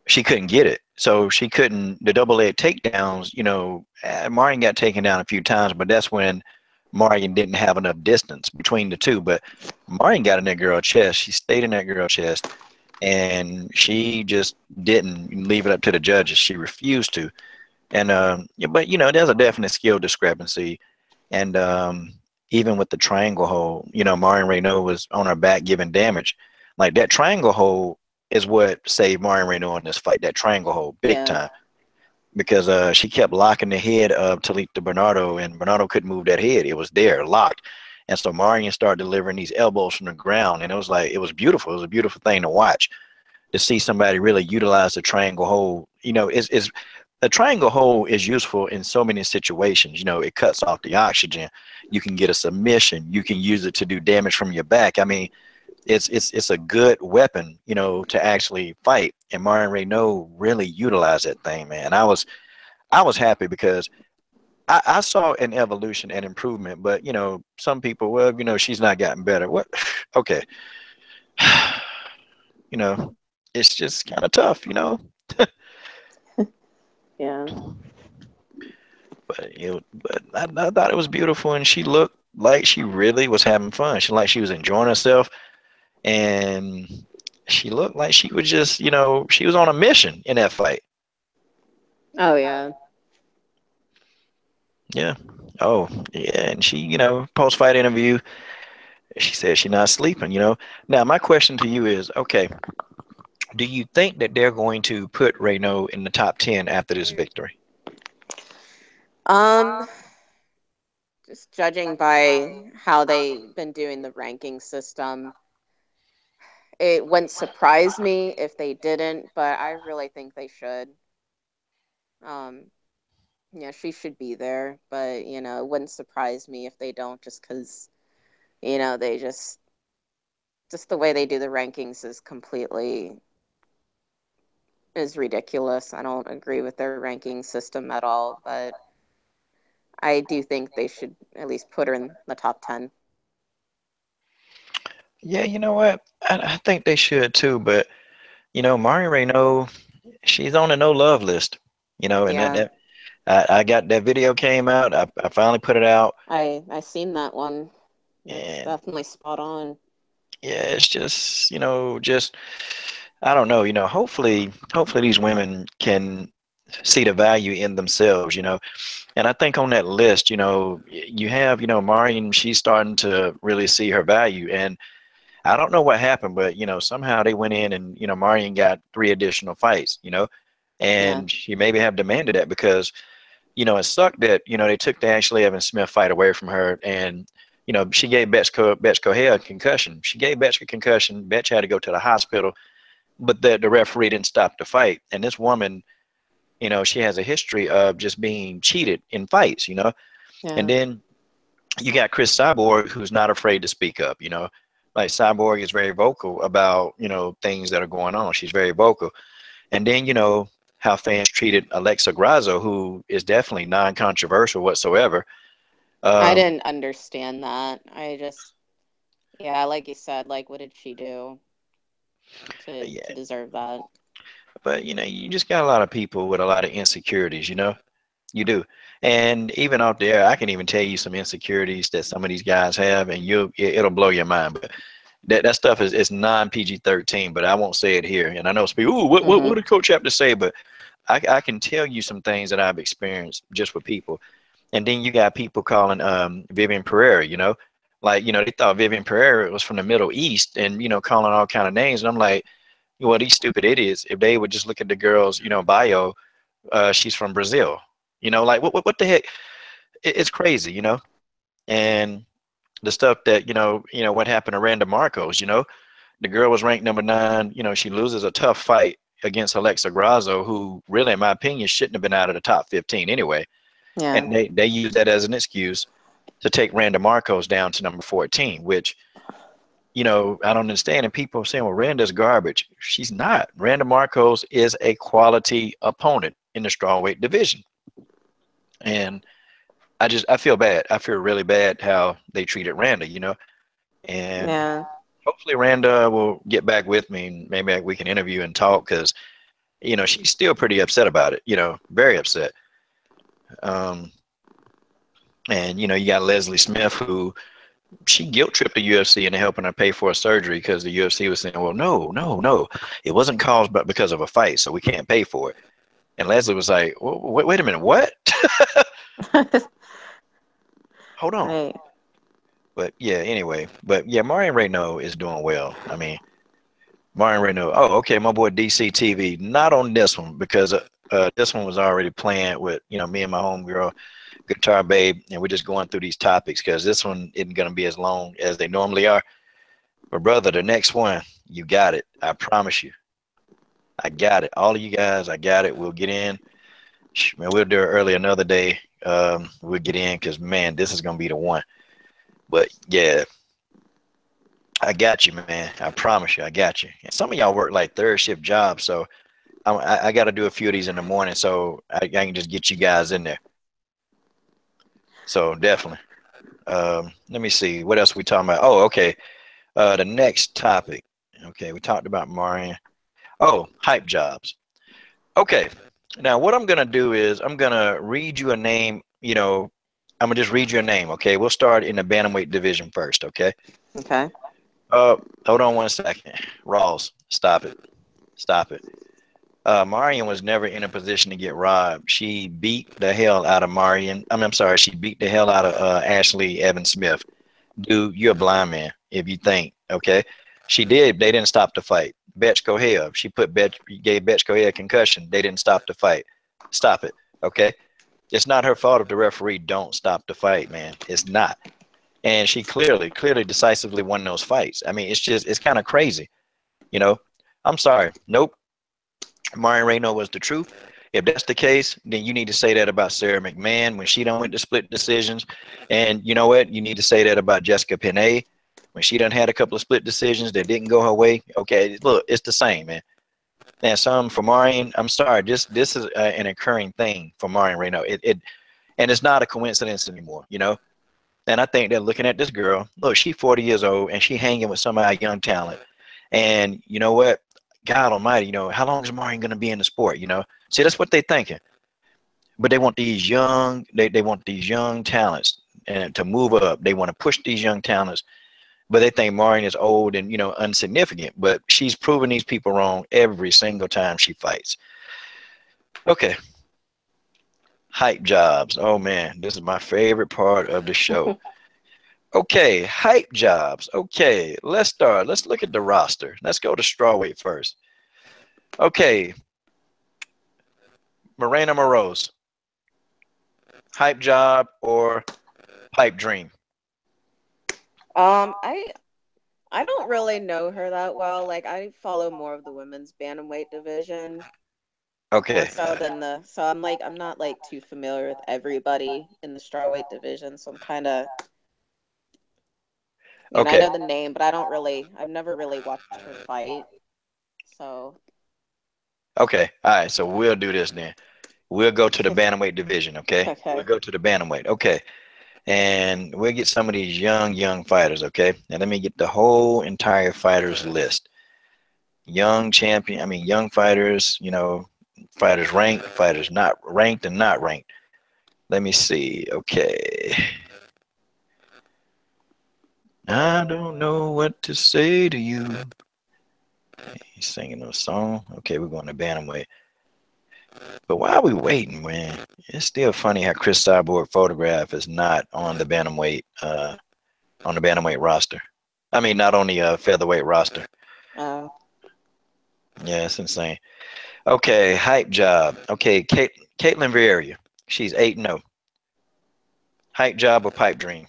she couldn't get it. So she couldn't, the double leg takedowns, Marion got taken down a few times, but that's when Marion didn't have enough distance between the two. But Marion got in that girl chest. She stayed in that girl chest, and she just didn't leave it up to the judges. She refused to. And, yeah, but, there's a definite skill discrepancy. And even with the triangle hold, Marion Reneau was on her back giving damage. Like that triangle hold is what saved Marion Reneau in this fight. That triangle hold, big Yeah. time, because she kept locking the head of Talita Bernardo, and Bernardo couldn't move that head. It was there, locked. And so Marion started delivering these elbows from the ground, and it was beautiful. It was a beautiful thing to watch, to see somebody really utilize the triangle hold. a triangle hold is useful in so many situations. You know, it cuts off the oxygen. You can get a submission. You can use it to do damage from your back. I mean, it's a good weapon, you know, to actually fight. And Marion Reneau really utilized that thing, man. I was happy because I saw an evolution and improvement. But you know, some people, well, you know, she's not gotten better. What? Okay, you know, it's just kind of tough, you know. Yeah. But I thought it was beautiful, and she looked like she really was having fun. She like she was enjoying herself, and she looked like she was just, you know, she was on a mission in that fight. Oh yeah. Yeah. Oh, yeah. And she, you know, post fight interview, she said she's not sleeping. You know. Now my question to you is, okay, do you think that they're going to put Renault in the top 10 after this victory? Um, just judging by how they've been doing the ranking system, it wouldn't surprise me if they didn't, but I really think they should. Um, yeah, she should be there, but it wouldn't surprise me if they don't, just because they just the way they do the rankings is ridiculous. I don't agree with their ranking system at all, but I do think they should at least put her in the top 10. Yeah, you know what? I think they should too, but you know, Mari Renault, she's on a no love list. You know, and Yeah, I got that video came out. I finally put it out, I seen that one. It's and definitely spot on. yeah, it's just, you know, just I don't know, you know, hopefully these women can see the value in themselves, you know. And I think on that list, you know, you have, you know, Marion, she's starting to really see her value. And I don't know what happened, but you know, somehow they went in and, you know, Marion got 3 additional fights, you know, Yeah, and she maybe have demanded that because, you know, it sucked that, you know, they took the Ashley Evans Smith fight away from her. And, you know, she gave Betchko Hill a concussion. She gave Betch a concussion. Betch had to go to the hospital, but the referee didn't stop the fight. And this woman, you know, she has a history of just being cheated in fights, you know. And yeah. then you got Chris Cyborg, who's not afraid to speak up, you know. Like Cyborg is very vocal about, you know, things that are going on. She's very vocal. And then, you know, how fans treated Alexa Grasso, who is definitely non-controversial whatsoever. I Um, didn't understand that. Yeah, like you said, like what did she do to yeah, deserve that? but you know, you just got a lot of people with a lot of insecurities, you know. You do. And even out there, I can even tell you some insecurities that some of these guys have, and it'll blow your mind. But that stuff is non PG-13, but I won't say it here. And I know people, ooh, what Mm-hmm. did coach have to say? But I can tell you some things that I've experienced just with people. And then you got people calling Vivian Pereira, you know, like, you know, they thought Vivian Pereira was from the Middle East and, you know, calling all kind of names. And I'm like, well, these stupid idiots, if they would just look at the girl's, you know, bio, she's from Brazil. You know, like what the heck? It's crazy, you know. And the stuff that, you know what happened to Randa Marcos. You know, the girl was ranked number 9. You know, she loses a tough fight against Alexa Grasso, who really, in my opinion, shouldn't have been out of the top 15 anyway. Yeah. And they use that as an excuse to take Randa Marcos down to number 14, which, you know, I don't understand. And people are saying, well, Randa's garbage. She's not. Randa Marcos is a quality opponent in the strawweight division. And I feel bad. I feel really bad how they treated Randa, you know. And Yeah. hopefully Randa will get back with me and maybe we can interview and talk because, you know, she's still pretty upset about it, you know, very upset. Um, and, you know, you got Leslie Smith, who she guilt tripped the UFC into helping her pay for a surgery because the UFC was saying, well, no, it wasn't caused but because of a fight, so we can't pay for it. And Leslie was like, well, wait a minute, what? Hold on. Right. But yeah, anyway, but yeah, Marion Reneau is doing well. I mean, Marion Reneau. Oh, okay, my boy DCTV. Not on this one because this one was already planned with, you know, me and my homegirl, Guitar Babe, and we're just going through these topics because this one isn't going to be as long as they normally are. But brother, the next one, you got it. I promise you, I got it. All of you guys, I got it. We'll get in. Man, we'll do it early another day. We'll get in because, man, this is going to be the one. But, yeah, I got you, man. I promise you, I got you. And some of y'all work like third shift jobs, so I got to do a few of these in the morning so I can just get you guys in there. So, definitely. Let me see. What else are we talking about? Oh, okay. The next topic. Okay, we talked about Marion. Oh, hype jobs. Okay. Now, what I'm going to do is I'm going to read you a name. I'm going to just read you a name. Okay. We'll start in the Bantamweight division first. Okay. Okay. Hold on 1 second. Rawls, stop it. Stop it. Marion was never in a position to get robbed. She beat the hell out of Marion. I'm sorry. She beat the hell out of Ashley Evan Smith. Dude, you're a blind man if you think, okay? She did. They didn't stop the fight. Betch Kohea, she gave Betch Kohea a concussion. They didn't stop the fight. Stop it, okay? It's not her fault if the referee don't stop the fight, man. It's not. And she clearly, decisively won those fights. I mean, it's kind of crazy, you know? I'm sorry. Nope. Marion Reneau was the truth. If that's the case, then you need to say that about Sarah McMahon when she done went to split decisions. And you know what? You need to say that about Jessica Penne when she done had a couple of split decisions that didn't go her way. Okay, look, it's the same, man. And some for Marion, I'm sorry, this is an occurring thing for Marion Reneau. And it's not a coincidence anymore, you know. And I think they're looking at this girl. Look, she's 40 years old and she hanging with some of our young talent. And you know what? God Almighty, how long is Marion gonna be in the sport? See, that's what they're thinking. But they want these young, they want these young talents and to move up. They want to push these young talents, but they think Marion is old and insignificant. But she's proving these people wrong every single time she fights. Okay, hype jobs. Oh man, this is my favorite part of the show. Okay, hype jobs. Okay, let's start. Let's look at the roster. Let's go to strawweight first. Okay, Morena Morose, hype job or pipe dream? I don't really know her that well. Like I follow more of the women's bantamweight division more Okay, so than so I'm not like too familiar with everybody in the strawweight division. So I'm kind of, I okay, know the name, but I've never really watched her fight. So okay. All right, so we'll do this then. We'll go to the bantamweight division, okay? We'll okay. go to the bantamweight, okay? And we'll get some of these young fighters, okay? And let me get the whole entire fighters list. Young fighters, fighters ranked, fighters not ranked and not ranked. Let me see, okay. I don't know what to say to you. He's singing a song. Okay, we're going to bantamweight. But while we waiting, man, it's still funny how Chris Cyborg photograph is not on the bantamweight roster. I mean, not on the featherweight roster. Uh, Yeah, it's insane. Okay, hype job. Okay, Caitlin Vieira. She's 8-0. Hype job or pipe dream?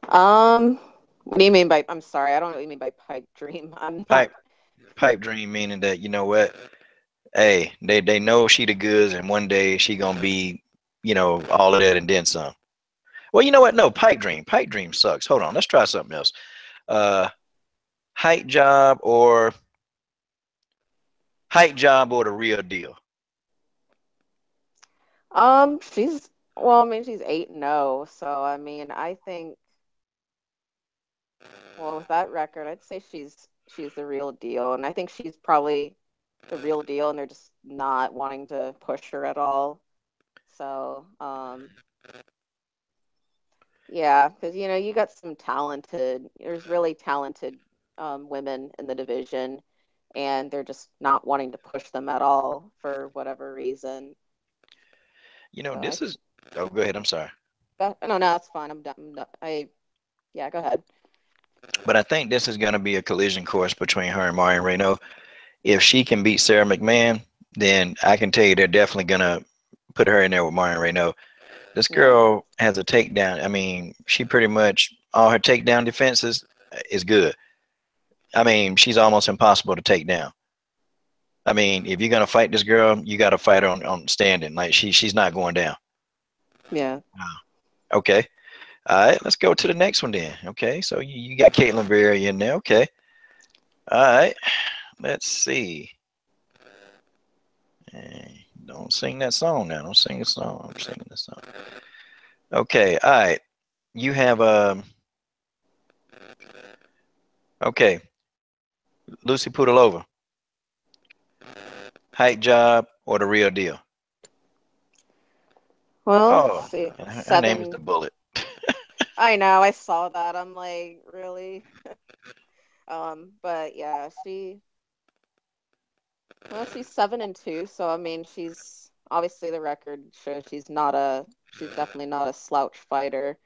um, what do you mean by? I'm sorry, I don't know what you mean by pipe dream. I'm not. Pipe pipe dream meaning that you know what? Hey, they know she the goods, and one day she gonna be, all of that and then some. Well, you know what? No, pipe dream. Pipe dream sucks. Hold on, let's try something else. Uh, hype job or the real deal? She's well. I mean, she's 8-0. So I mean, I think well with that record, I'd say she's the real deal, and I think she's probably the real deal, and they're just not wanting to push her at all. So, yeah, because you got there's really talented women in the division, and they're just not wanting to push them at all for whatever reason. So This is. Oh, go ahead. I'm sorry, no, that's fine. I'm done. Yeah, go ahead. but I think this is gonna be a collision course between her and Marion Reneau. If she can beat Sarah McMahon, then I can tell you they're definitely gonna put her in there with Marion Reneau. This Yeah. girl has a takedown. I mean, she pretty much all her takedown defenses is good. I mean, she's almost impossible to take down. I mean, if you're gonna fight this girl, you got to fight her on standing. Like she's not going down. Yeah. Okay. All right. Let's go to the next one then. Okay. So you got Caitlin Berry in there. Okay. All right. Let's see. Don't sing that song now. Don't sing a song. I'm singing this song. Okay. All right. You have okay. Lucy Pudilova, hype job or the real deal? Well, let's Oh, see. her name is the Seven. Bullet. I know, I saw that. I'm like, really? But yeah, she's 7-2, so I mean she's obviously the record shows she's definitely not a slouch fighter.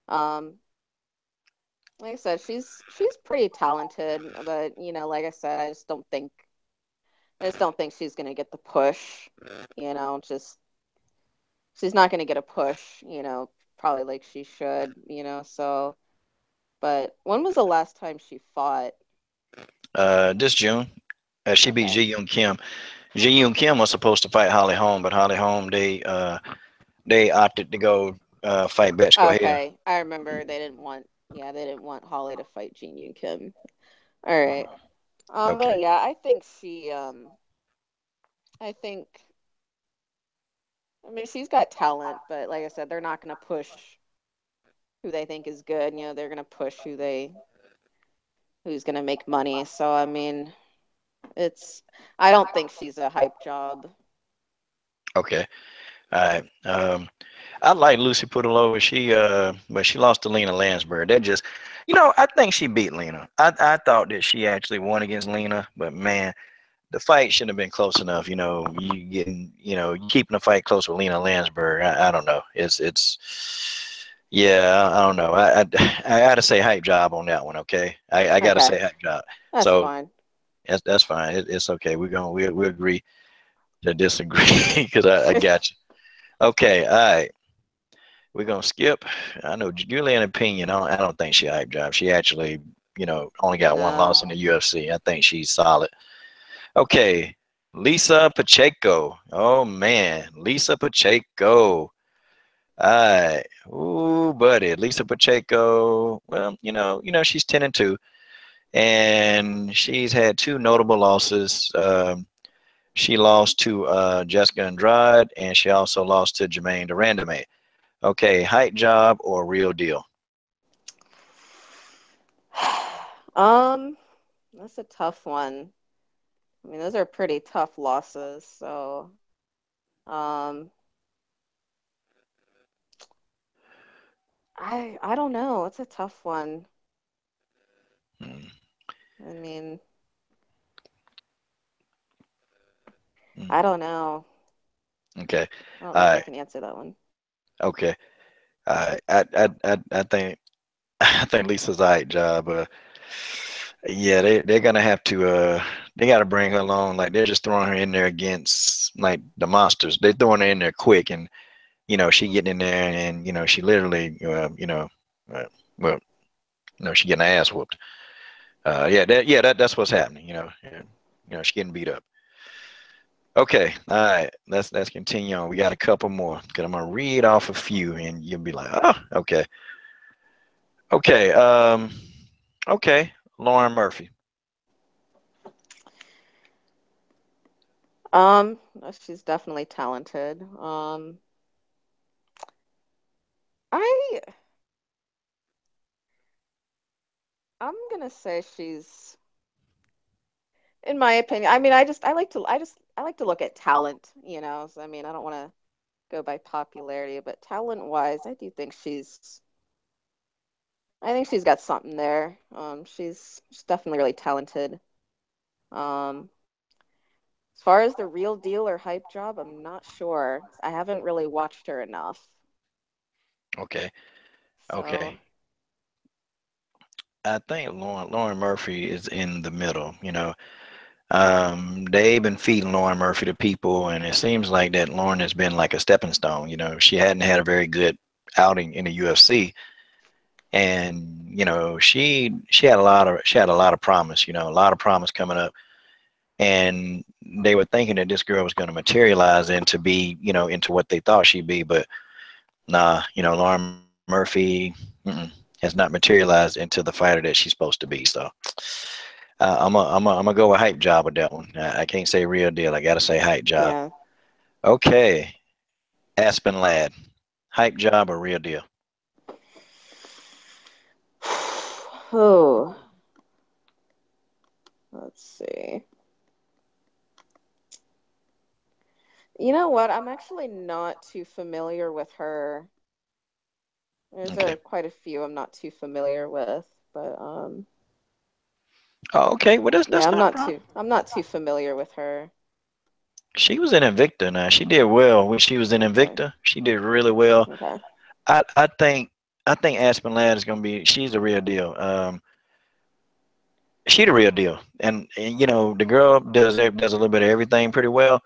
Um, like I said, she's pretty talented, but like I said, I just don't think she's gonna get the push. Just she's not gonna get a push, probably like she should, so but when was the last time she fought? This June, she beat Okay. Ji Yoon Kim. Ji Yoon Kim was supposed to fight Holly Holm, but Holly Holm they opted to go fight Bethe Correia. Okay. I remember they didn't want Holly to fight Jean Yoon Kim. All right. Okay. But yeah, I think I mean she's got talent, but like I said, they're not gonna push who they think is good. They're gonna push who's gonna make money. So I mean, it's I don't think she's a hype job. Okay. All right. I like Lucy Pudilova. But she lost to Lena Landsberg. That just, I think she beat Lena. I thought that she actually won against Lena, but man, the fight shouldn't have been close enough. You keeping the fight close with Lena Landsberg. I don't know. Yeah, I don't know. I got to say hype job on that one. Okay, I got to Okay, say hype job. that's So fine. that's fine. It's okay. We agree to disagree because I got you. Okay, all right. We're gonna skip. I know Julian opinion. I don't think she hype job. She actually, only got one loss No. in the UFC. I think she's solid. Okay, Lisa Pacheco. Oh man, Lisa Pacheco. All right. Ooh, buddy, Lisa Pacheco. Well, she's 10-2, and she's had two notable losses. She lost to Jessica Andrade, and she also lost to Jermaine Durandame. Okay, hype job or real deal? Um, that's a tough one. I mean, those are pretty tough losses. So, um, I don't know. It's a tough one. Hmm, I mean, hmm. I don't know. Okay. I don't know All if I right. can answer that one. Okay. All right. I think I think Lisa's hype job. Yeah, they're gonna have to they gotta bring her along. Like they're just throwing her in there against like the monsters. They're throwing her in there quick, and she getting in there, and she literally uh, well she getting her ass whooped. That's what's happening. And, she getting beat up. Okay, all right. Let's continue on. We got a couple more because I'm gonna read off a few, and you'll be like, oh, okay, okay, okay. Lauren Murphy. She's definitely talented. I I'm gonna say she's, in my opinion. I mean, I like to look at talent. So I mean, I don't want to go by popularity, but talent wise, I think she's got something there. She's definitely really talented. Um, as far as the real deal or hype job, I'm not sure. I haven't really watched her enough. Okay, So, okay. I think Lauren Murphy is in the middle. They've been feeding Lauren Murphy to people, and it seems like that Lauren has been like a stepping stone. She hadn't had a very good outing in the UFC, and she had a lot of promise. A lot of promise coming up, and they were thinking that this girl was going to materialize into be, into what they thought she'd be, but nah, Lauren Murphy has not materialized into the fighter that she's supposed to be. So I'm gonna go with hype job with that one. I can't say real deal. I gotta say hype job. Yeah. Okay, Aspen Ladd, hype job or real deal? Oh, let's see. You know what? I'm actually not too familiar with her. There's Okay. quite a few I'm not too familiar with, but Oh, okay. Well, yeah, that's not a problem. I'm not too familiar with her. She was in Invicta now. She did well when she was in Okay. Invicta. She did really well. Okay. I think Aspen Ladd is gonna be. She's the real deal. She the real deal. And the girl does a little bit of everything pretty well.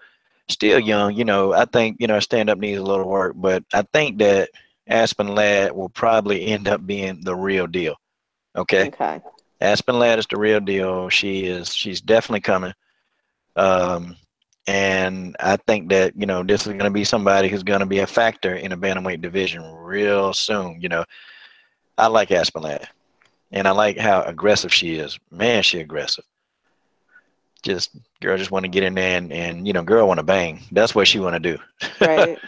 Still young. I think stand up needs a little work, but I think that Aspen Ladd will probably end up being the real deal. Okay. Okay. Aspen Ladd is the real deal. She's definitely coming. Um, and I think that this is going to be somebody who's going to be a factor in the bantamweight division real soon. I like Aspen Ladd, and I like how aggressive she is. Man, she aggressive. Just girl, just want to get in there and girl want to bang. That's what she want to do. Right.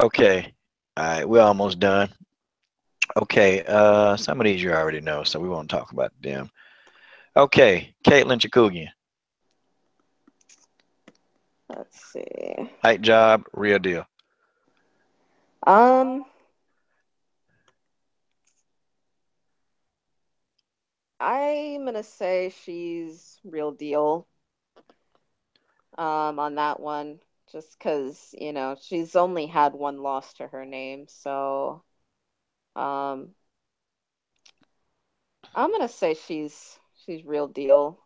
Okay, all right, we're almost done. Okay, some of these you already know, so we won't talk about them. Okay, Caitlin Chikugian, Let's see. hype job, real deal. Um, I'm gonna say she's real deal. On that one, just because she's only had one loss to her name, so um, I'm gonna say she's real deal.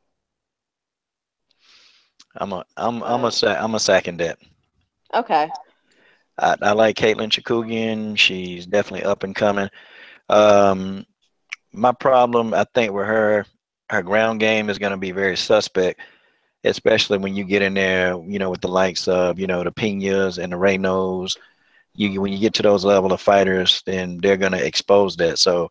But I'm a second that. okay. I like Caitlin Chikugian. She's definitely up and coming. Um, my problem, I think, with her ground game is going to be very suspect, especially when you get in there, with the likes of, the Pinas and the Reneaus. When you get to those level of fighters, then they're going to expose that. So,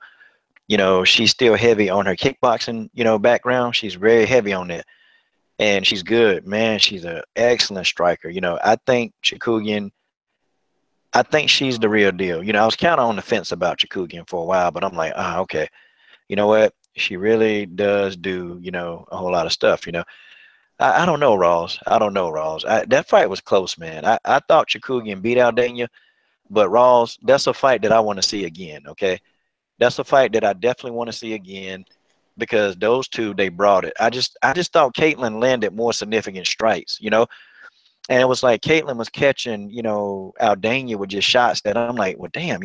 she's still heavy on her kickboxing, background. She's very heavy on that. And she's good, man. She's an excellent striker. I think she's the real deal. I was kind of on the fence about Chikugian for a while, but I'm like, okay. You know what? She really does do, a whole lot of stuff. I don't know, Rawls. I don't know, Rawls. That fight was close, man. I thought Chikugian beat Aldana, but Rawls, that's a fight that I want to see again. Okay, that's a fight that I definitely want to see again because those two they brought it. I just thought Caitlin landed more significant strikes. And it was like Caitlin was catching, Aldana with just shots that I'm like, well, damn,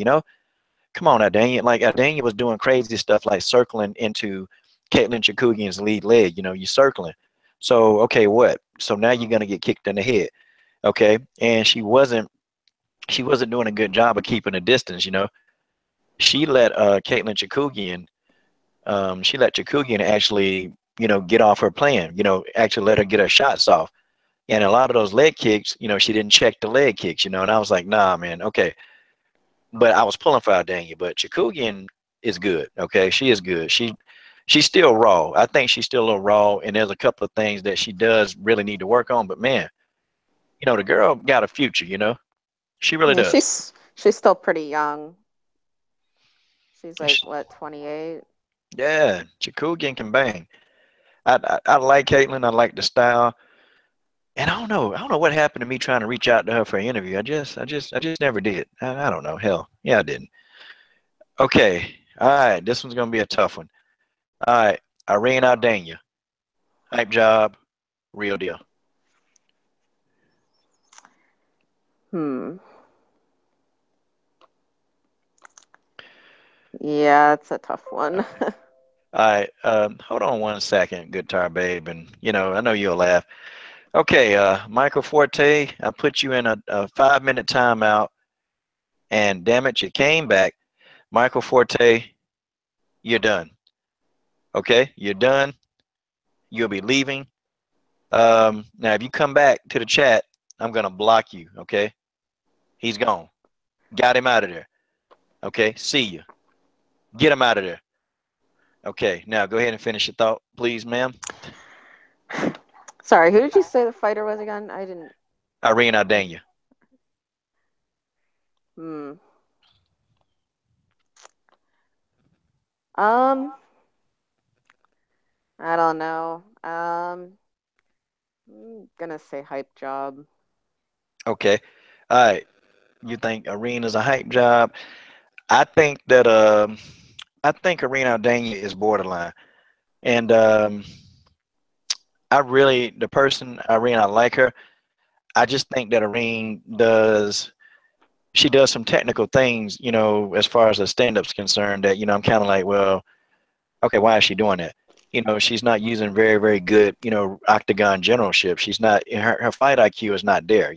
come on, Aldana. Like Aldana was doing crazy stuff like circling into Caitlin Chikugian's lead leg. You circling. So okay, what? So now you're gonna get kicked in the head. Okay, and she wasn't doing a good job of keeping a distance. She let Caitlin Chikugian. She let Chikugian actually, get off her plan. Actually let her get her shots off. And a lot of those leg kicks, she didn't check the leg kicks. And I was like, nah, man, okay. But I was pulling for Aldana. But Chikugian is good. Okay, she is good. She's still raw. I think she's still a little raw, and there's a couple of things that she does really need to work on. But man, the girl got a future. She really Yeah, does. she's still pretty young. She's like what, 28? Yeah, Chikugian can bang. I like Caitlin. I like the style. And I don't know what happened to me trying to reach out to her for an interview. I just never did. I don't know. Hell, yeah, I didn't. Okay, all right. This one's gonna be a tough one. All right, Irene Aldana, hype job, real deal. Hmm. Yeah, it's a tough one. All right, hold on one second, guitar babe, and I know you'll laugh. Okay, Michael Forte, I put you in a 5-minute timeout, and damn it, you came back. Michael Forte, you're done. Okay, you're done. You'll be leaving. Now, if you come back to the chat, I'm gonna block you. Okay, he's gone. Got him out of there. Okay, see you. Get him out of there. Okay, now go ahead and finish your thought, please, ma'am. Sorry, who did you say the fighter was again? I didn't. Irene Aldana. Hmm. Um, I don't know. I'm gonna say hype job. Okay, all right. You think Irene is a hype job? I think that I think Irene Aldana is borderline, and I really the person Irene, I like her. I just think that Irene does she does some technical things, as far as the stand-up's concerned. That I'm kind of like, well, okay, why is she doing that? She's not using very, very good, octagon generalship. She's not her fight IQ is not there.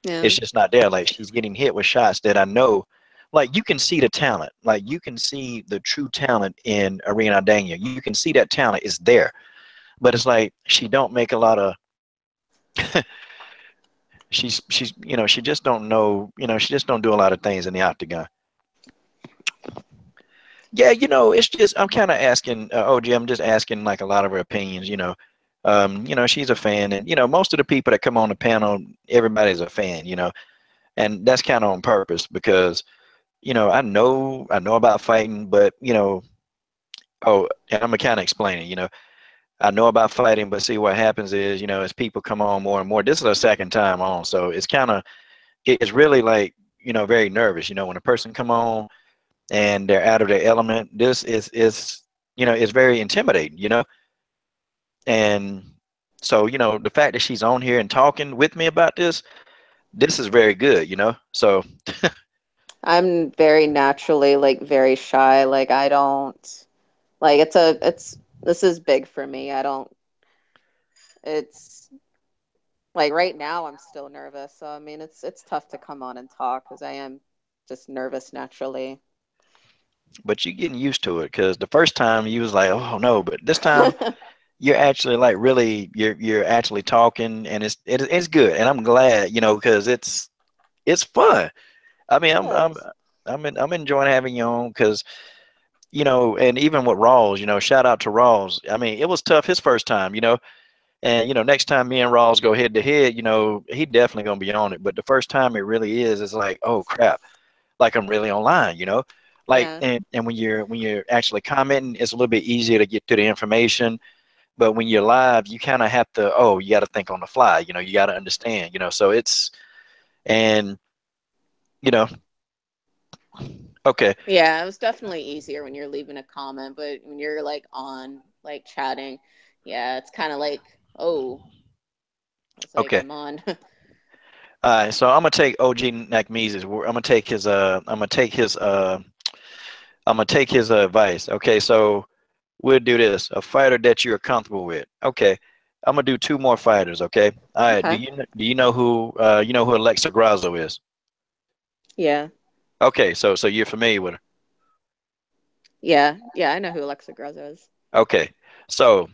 Yeah. It's just not there. Like she's getting hit with shots that I know, like you can see the talent, like you can see the true talent in Irene Aldana. You can see that talent is there, but it's like she don't make a lot of. She's she just don't know. She just don't do a lot of things in the octagon. Yeah, it's just I'm kind of asking OG. I'm just asking like a lot of her opinions. She's a fan, and most of the people that come on the panel, everybody's a fan. And that's kind of on purpose because I know about fighting, but oh, and I'm gonna kind of explain it. I know about fighting, but see what happens is as people come on more and more. This is our second time on, so it's kind of it's really like very nervous. When a person come on and they're out of their element, this is it's very intimidating. And so the fact that she's on here and talking with me about this is very good. So I'm very naturally like very shy. Like I don't like it's this is big for me. I don't it's like right now I'm still nervous. So I mean it's tough to come on and talk because I am just nervous naturally. but you're getting used to it because the first time you was like, oh no, but this time you're actually like really you're actually talking, and it's good, and I'm glad because it's fun. I mean, Yes. I'm enjoying having you on because and even with Rawls, shout out to Rawls. I mean, it was tough his first time, and next time me and Rawls go head to head, he definitely gonna be on it. But the first time it really is, it's like, oh crap, like I'm really online, like Yeah. and when you're actually commenting, it's a little bit easier to get to the information. But when you're live, you kind of have to, oh, you got to think on the fly, you got to understand, so and you know, okay, Yeah, it was definitely easier when you're leaving a comment, but when you're like on like chatting, yeah, it's kind of like, oh, it's like okay. I'm on. All right, so I'm gonna take OG Nakmez's. I'm gonna take his advice. Okay, so we'll do this. A fighter that you're comfortable with. Okay, I'm gonna do two more fighters. Okay. All right. Do Okay. you know who Alexa Grasso is? Yeah. Okay, so you're familiar with her. Yeah. Yeah, I know who Alexa Grasso is. Okay, so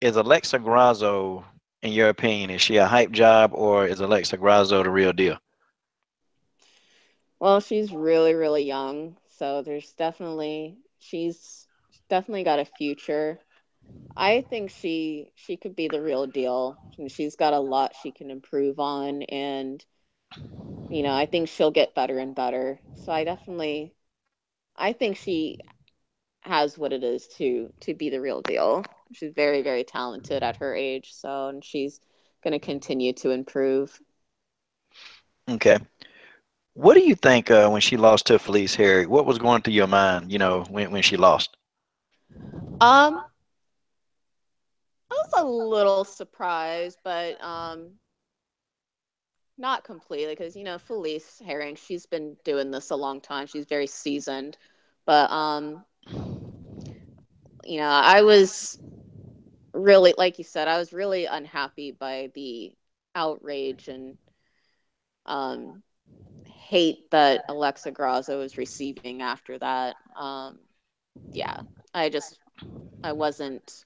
is Alexa Grasso, in your opinion, is she a hype job or is Alexa Grasso the real deal? Well, she's really, really young, so she's definitely got a future. I think she could be the real deal. And she's got a lot she can improve on, and I think she'll get better and better. So I think she has what it is to be the real deal. She's very, very talented at her age, so and she's going to continue to improve. Okay. What do you think when she lost to Felice Herrig? What was going through your mind, when she lost? Um, I was a little surprised, but not completely because Felice Herring, she's been doing this a long time. She's very seasoned, but I was really, like you said, I was really unhappy by the outrage and um hate that Alexa Grasso was receiving after that. Yeah, I just I wasn't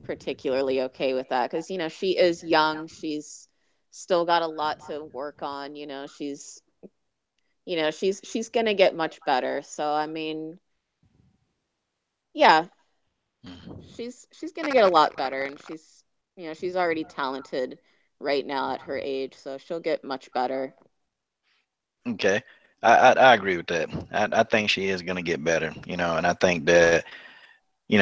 particularly okay with that because, you know, she is young. She's still got a lot to work on. She's going to get much better. So, I mean, yeah, she's going to get a lot better, and she's already talented right now at her age, so she'll get much better. Okay. I agree with that. I think she is going to get better, and I think that,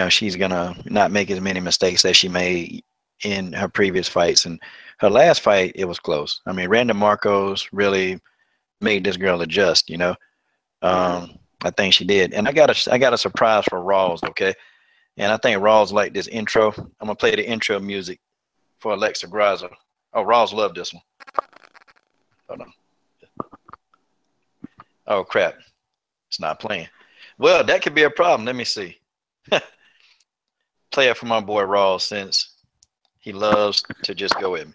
she's going to not make as many mistakes as she made in her previous fights. And her last fight, it was close. I mean, Randa Marcos really made this girl adjust. Yeah. I think she did. And I got a surprise for Rawls, okay? And I think Rawls like this intro. I'm going to play the intro music for Alexa Grasso. Oh, Rawls loved this one. Hold on. Oh, crap. It's not playing. Well, that could be a problem. Let me see. Play it for my boy Rawls since he loves to just go with me.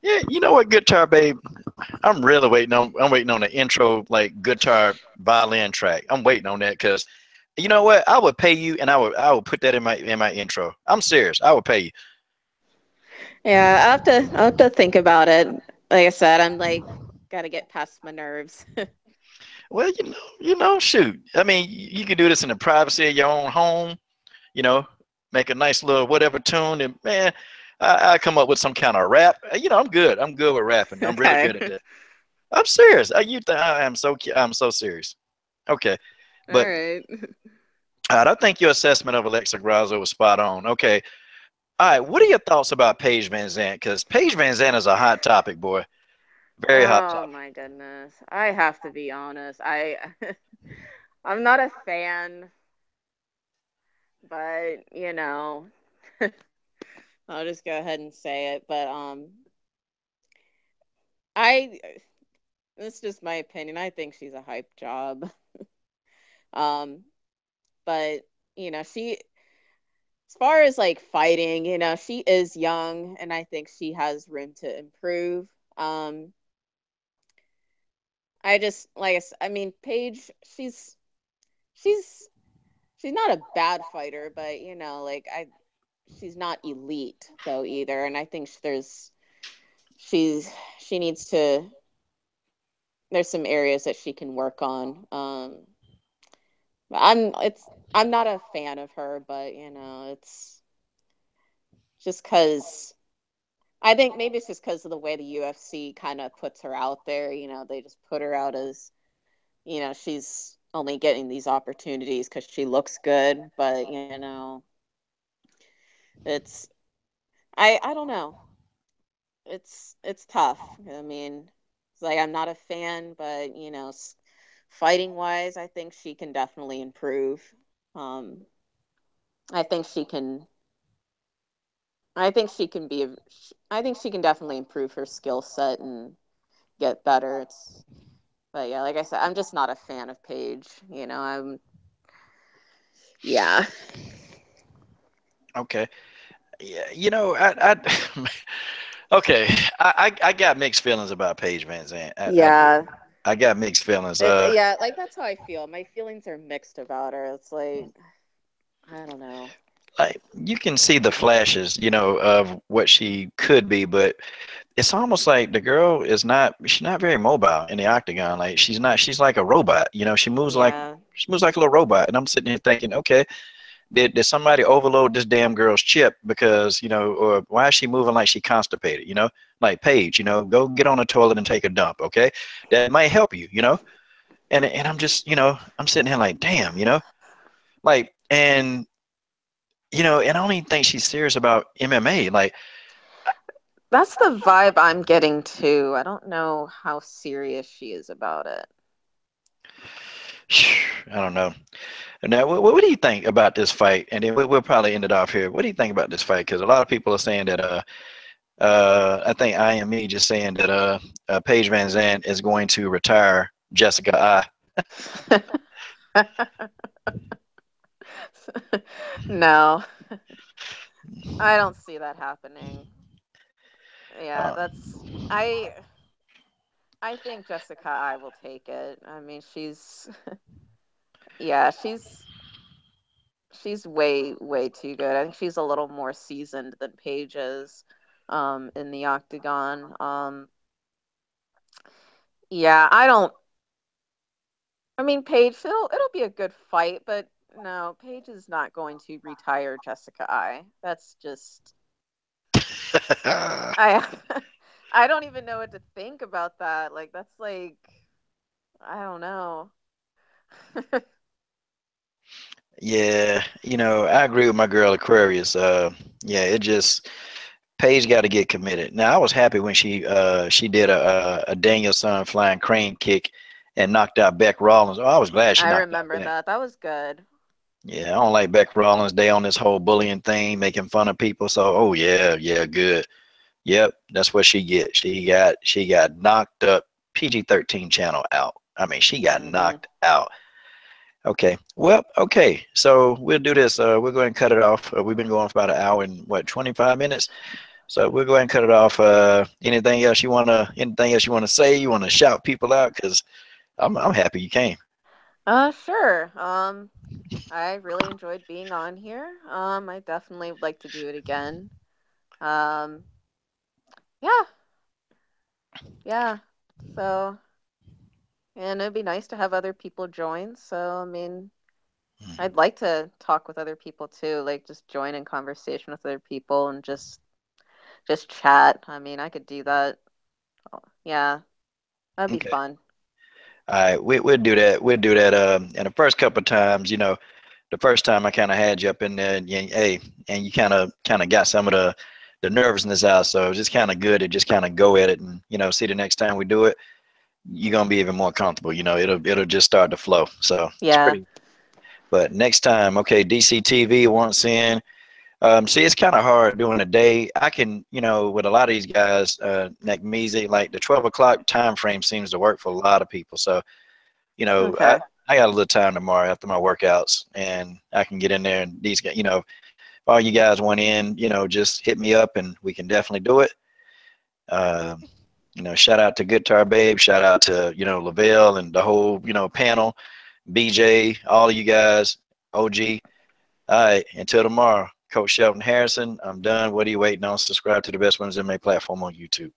Yeah, you know what, Guitar Babe? I'm really waiting on the intro, like guitar violin track. I'm waiting on that because you know what? I would pay you, and I would put that in my intro. I'm serious. I would pay you. Yeah, I'll have to think about it. Like I said, I'm like gotta get past my nerves. Well, shoot. I mean, you can do this in the privacy of your own home. You know, make a nice little whatever tune, and man, I come up with some kind of rap. I'm good. I'm good with rapping. I'm really good at Okay. that. I'm serious. I'm so serious. Okay, All but right. I think your assessment of Alexa Grasso was spot on. Okay, all right. What are your thoughts about Paige Van Zandt? Because Paige Van Zandt is a hot topic, boy. Very hot Oh topic. my goodness. I have to be honest. I'm not a fan, but I'll just go ahead and say it. But I this is just my opinion. I think she's a hype job. Um, but she as far as like fighting, she is young and I think she has room to improve. Um, I just like I mean, Paige, she's she's not a bad fighter, but like she's not elite though either, and I think she's she needs to there's some areas that she can work on. But I'm not a fan of her, but it's just because I think maybe it's just because of the way the UFC kind of puts her out there. They just put her out as she's only getting these opportunities because she looks good, but it's I don't know. It's tough. I mean, it's like I'm not a fan, but fighting wise, I think she can definitely improve. Um, I think she can. I think she can be. I think she can definitely improve her skill set and get better. But yeah, like I said, I'm just not a fan of Paige. Yeah. Okay. Yeah. Okay. I got mixed feelings about Paige Van Zandt. I do. Yeah. I got mixed feelings. Yeah, like that's how I feel. My feelings are mixed about her. It's like I don't know. Like you can see the flashes, of what she could be, but it's almost like the girl she's not very mobile in the octagon. Like she's like a robot. Yeah. She moves like a little robot. And I'm sitting here thinking, okay, did somebody overload this damn girl's chip because, or why is she moving like she constipated, Like Paige, go get on the toilet and take a dump, okay? That might help you. And I'm just, I'm sitting here like, damn, like, and I don't even think she's serious about MMA. Like, That's the vibe I'm getting too. I don't know how serious she is about it. I don't know. Now, what do you think about this fight? And then we'll probably end it off here. What do you think about this fight? Because a lot of people are saying that I think IME just saying that Paige Van Zandt is going to retire Jessica I. No, I don't see that happening. Yeah, Uh, that's I think Jessica I will take it. I mean, yeah, she's way too good. I think she's a little more seasoned than Paige is in the octagon. Yeah, I mean, Paige, it'll be a good fight, but no, Paige is not going to retire Jessica I. That's just I I don't even know what to think about that. Like that's like I don't know. yeah, I agree with my girl Aquarius. Yeah, it just Paige got to get committed. Now I was happy when she did a Danielson flying crane kick and knocked out Beck Rollins. Oh, I was glad she I knocked out remember Beck. that. That was good. Yeah, I don't like Beck Rollins. They on this whole bullying thing, making fun of people. So, oh yeah, yeah, good. Yep, that's what she get. She got knocked up. PG-13 channel out. I mean, she got Hmm. knocked out. Okay. Well, okay. So we'll do this. We're going to cut it off. We've been going for about an hour and what, 25 minutes. So we'll go ahead and cut it off. Anything else you wanna say? You wanna shout people out? Because I'm happy you came. Sure. I really enjoyed being on here. I definitely would like to do it again. Um, yeah, yeah. So, and it'd be nice to have other people join. So, I mean, I'd like to talk with other people too, like just join in conversation with other people and just chat. I mean, I could do that. Yeah, that'd be Okay. fun. All right. We'll do that. We'll do that. And the first couple of times, the first time I kind of had you up in there, and hey, and you kind of got some of the nervousness out. So it's just kind of good to just kind of go at it, and see the next time we do it, you're gonna be even more comfortable. It'll just start to flow. So it's Yeah. pretty. But next time, okay, DCTV once in. See, it's kind of hard doing a day. I can, with a lot of these guys, like Measy, like the 12 o'clock time frame seems to work for a lot of people. So, you know, I, Okay. I got a little time tomorrow after my workouts, and I can get in there. And these guys, if all you guys want in, just hit me up and we can definitely do it. Uh, shout out to Guitar Babe, shout out to, Lavelle and the whole, panel, BJ, all of you guys, OG. All right, until tomorrow, Coach Shelton Harrison. I'm done. What are you waiting on? Subscribe to the Best Women's MMA platform on YouTube.